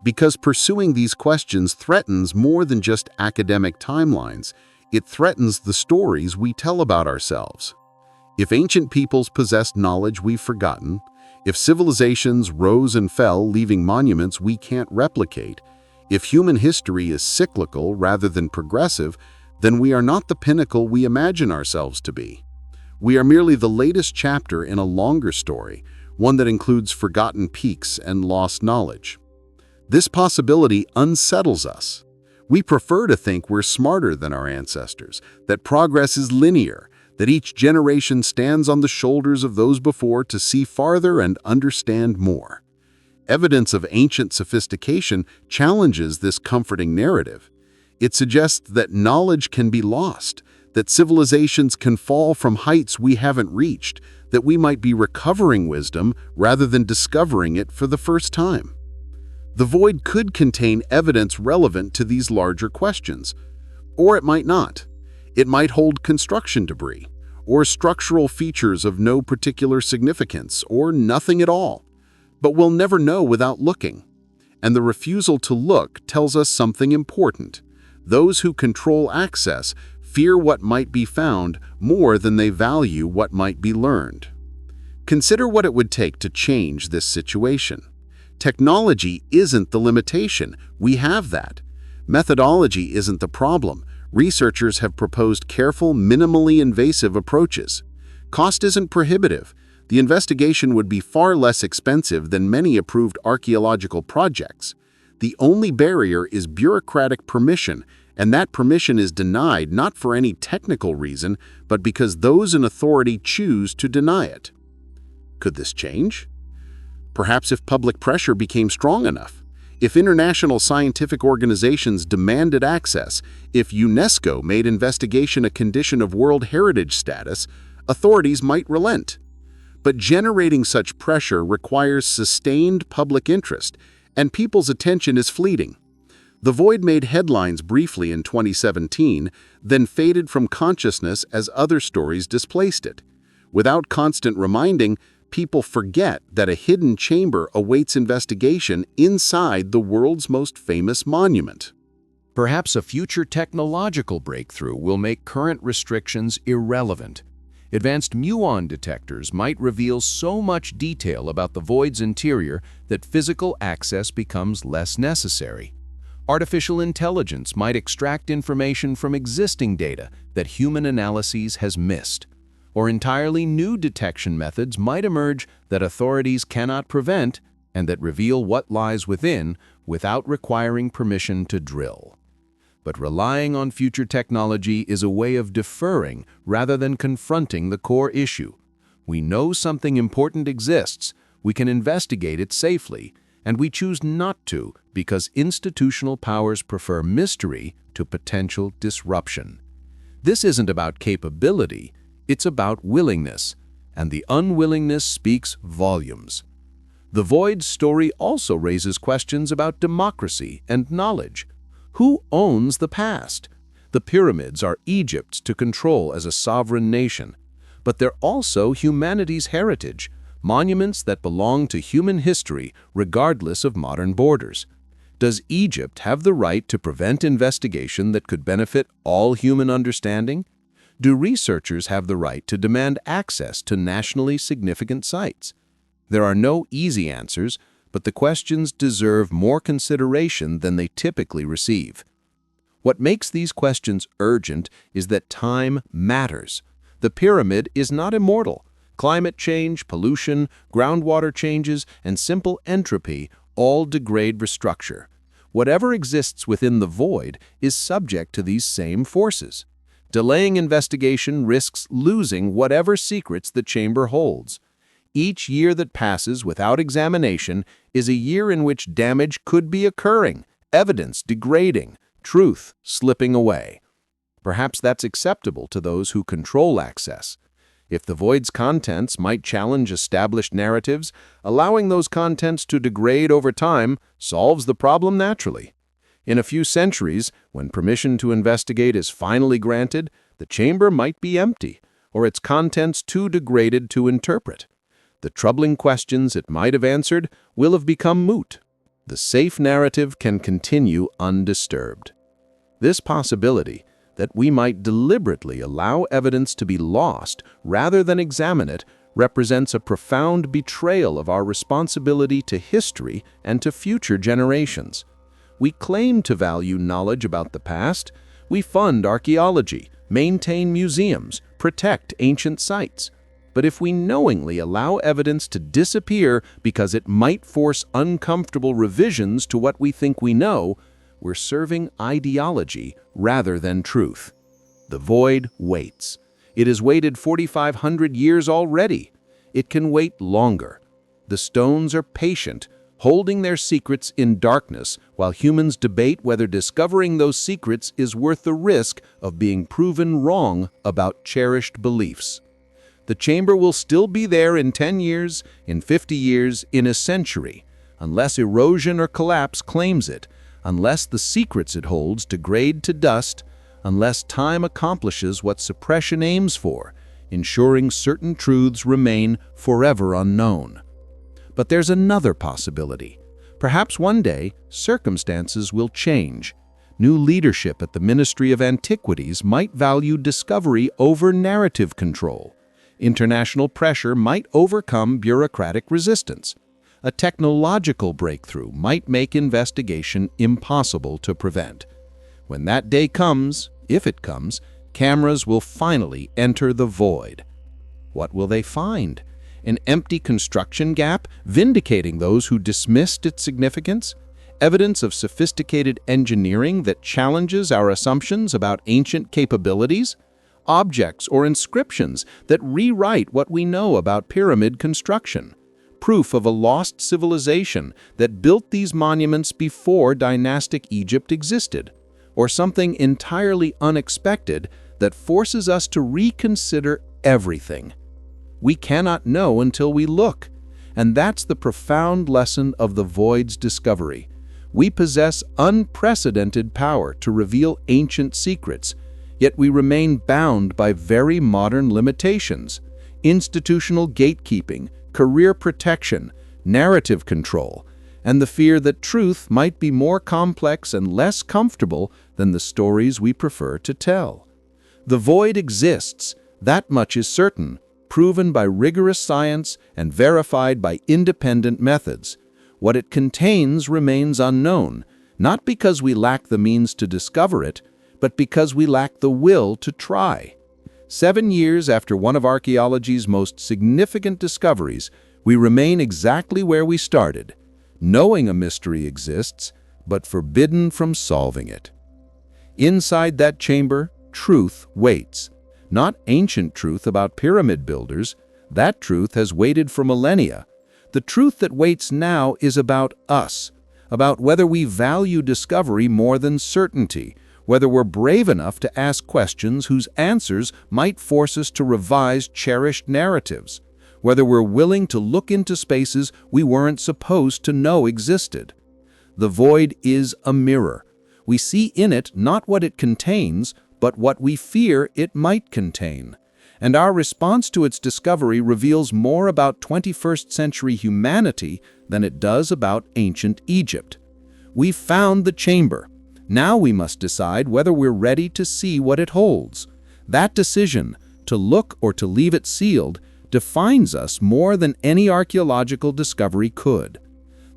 Because pursuing these questions threatens more than just academic timelines. It threatens the stories we tell about ourselves. If ancient peoples possessed knowledge we've forgotten, if civilizations rose and fell, leaving monuments we can't replicate, if human history is cyclical rather than progressive, then we are not the pinnacle we imagine ourselves to be. We are merely the latest chapter in a longer story, one that includes forgotten peaks and lost knowledge. This possibility unsettles us. We prefer to think we're smarter than our ancestors, that progress is linear, that each generation stands on the shoulders of those before to see farther and understand more. Evidence of ancient sophistication challenges this comforting narrative. It suggests that knowledge can be lost, that civilizations can fall from heights we haven't reached, that we might be recovering wisdom rather than discovering it for the first time. The void could contain evidence relevant to these larger questions, or it might not. It might hold construction debris, or structural features of no particular significance, or nothing at all. But we'll never know without looking. And the refusal to look tells us something important. Those who control access fear what might be found more than they value what might be learned. Consider what it would take to change this situation. Technology isn't the limitation. We have that. Methodology isn't the problem. Researchers have proposed careful, minimally invasive approaches. Cost isn't prohibitive. The investigation would be far less expensive than many approved archaeological projects. The only barrier is bureaucratic permission, and that permission is denied not for any technical reason, but because those in authority choose to deny it. Could this change? Perhaps if public pressure became strong enough. If international scientific organizations demanded access, if UNESCO made investigation a condition of World Heritage status, authorities might relent. But generating such pressure requires sustained public interest, and people's attention is fleeting. The void made headlines briefly in 2017, then faded from consciousness as other stories displaced it. Without constant reminding, people forget that a hidden chamber awaits investigation inside the world's most famous monument. Perhaps a future technological breakthrough will make current restrictions irrelevant. Advanced muon detectors might reveal so much detail about the void's interior that physical access becomes less necessary. Artificial intelligence might extract information from existing data that human analyses has missed. Or entirely new detection methods might emerge that authorities cannot prevent and that reveal what lies within without requiring permission to drill. But relying on future technology is a way of deferring rather than confronting the core issue. We know something important exists, we can investigate it safely, and we choose not to because institutional powers prefer mystery to potential disruption. This isn't about capability, it's about willingness, and the unwillingness speaks volumes. The void's story also raises questions about democracy and knowledge. Who owns the past? The pyramids are Egypt's to control as a sovereign nation. but they're also humanity's heritage, monuments that belong to human history regardless of modern borders. Does Egypt have the right to prevent investigation that could benefit all human understanding? Do researchers have the right to demand access to nationally significant sites? There are no easy answers, but the questions deserve more consideration than they typically receive. What makes these questions urgent is that time matters. The pyramid is not immortal. Climate change, pollution, groundwater changes, and simple entropy all degrade restructure. Whatever exists within the void is subject to these same forces. Delaying investigation risks losing whatever secrets the chamber holds. Each year that passes without examination is a year in which damage could be occurring, evidence degrading, truth slipping away. Perhaps that's acceptable to those who control access. If the void's contents might challenge established narratives, allowing those contents to degrade over time solves the problem naturally. In a few centuries, when permission to investigate is finally granted, the chamber might be empty, or its contents too degraded to interpret. The troubling questions it might have answered will have become moot. The safe narrative can continue undisturbed. This possibility, that we might deliberately allow evidence to be lost rather than examine it, represents a profound betrayal of our responsibility to history and to future generations. We claim to value knowledge about the past. We fund archaeology, maintain museums, protect ancient sites. But if we knowingly allow evidence to disappear because it might force uncomfortable revisions to what we think we know, we're serving ideology rather than truth. The void waits. It has waited 4,500 years already. It can wait longer. The stones are patient, holding their secrets in darkness while humans debate whether discovering those secrets is worth the risk of being proven wrong about cherished beliefs. The chamber will still be there in 10 years, in 50 years, in a century, unless erosion or collapse claims it, unless the secrets it holds degrade to dust, unless time accomplishes what suppression aims for, ensuring certain truths remain forever unknown. But there's another possibility. Perhaps one day, circumstances will change. New leadership at the Ministry of Antiquities might value discovery over narrative control. International pressure might overcome bureaucratic resistance. A technological breakthrough might make investigation impossible to prevent. When that day comes, if it comes, cameras will finally enter the void. What will they find? An empty construction gap vindicating those who dismissed its significance? Evidence of sophisticated engineering that challenges our assumptions about ancient capabilities? Objects or inscriptions that rewrite what we know about pyramid construction? Proof of a lost civilization that built these monuments before dynastic Egypt existed? Or something entirely unexpected that forces us to reconsider everything? We cannot know until we look, and that's the profound lesson of the void's discovery. We possess unprecedented power to reveal ancient secrets, yet we remain bound by very modern limitations: institutional gatekeeping, career protection, narrative control, and the fear that truth might be more complex and less comfortable than the stories we prefer to tell. The void exists, that much is certain, proven by rigorous science and verified by independent methods. What it contains remains unknown, not because we lack the means to discover it, but because we lack the will to try. 7 years after one of archaeology's most significant discoveries, we remain exactly where we started, knowing a mystery exists, but forbidden from solving it. Inside that chamber, truth waits. Not ancient truth about pyramid builders. That truth has waited for millennia. The truth that waits now is about us, about whether we value discovery more than certainty, whether we're brave enough to ask questions whose answers might force us to revise cherished narratives, whether we're willing to look into spaces we weren't supposed to know existed. The void is a mirror. We see in it not what it contains, but what we fear it might contain. and our response to its discovery reveals more about 21st century humanity than it does about ancient Egypt. We've found the chamber. Now we must decide whether we're ready to see what it holds. That decision, to look or to leave it sealed, defines us more than any archaeological discovery could.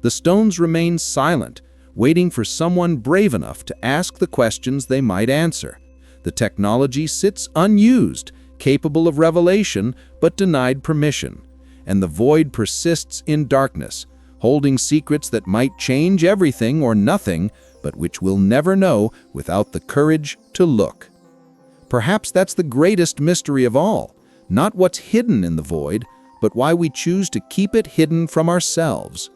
The stones remain silent, waiting for someone brave enough to ask the questions they might answer. The technology sits unused, capable of revelation, but denied permission. And the void persists in darkness, holding secrets that might change everything or nothing, but which we'll never know without the courage to look. Perhaps that's the greatest mystery of all, not what's hidden in the void, but why we choose to keep it hidden from ourselves.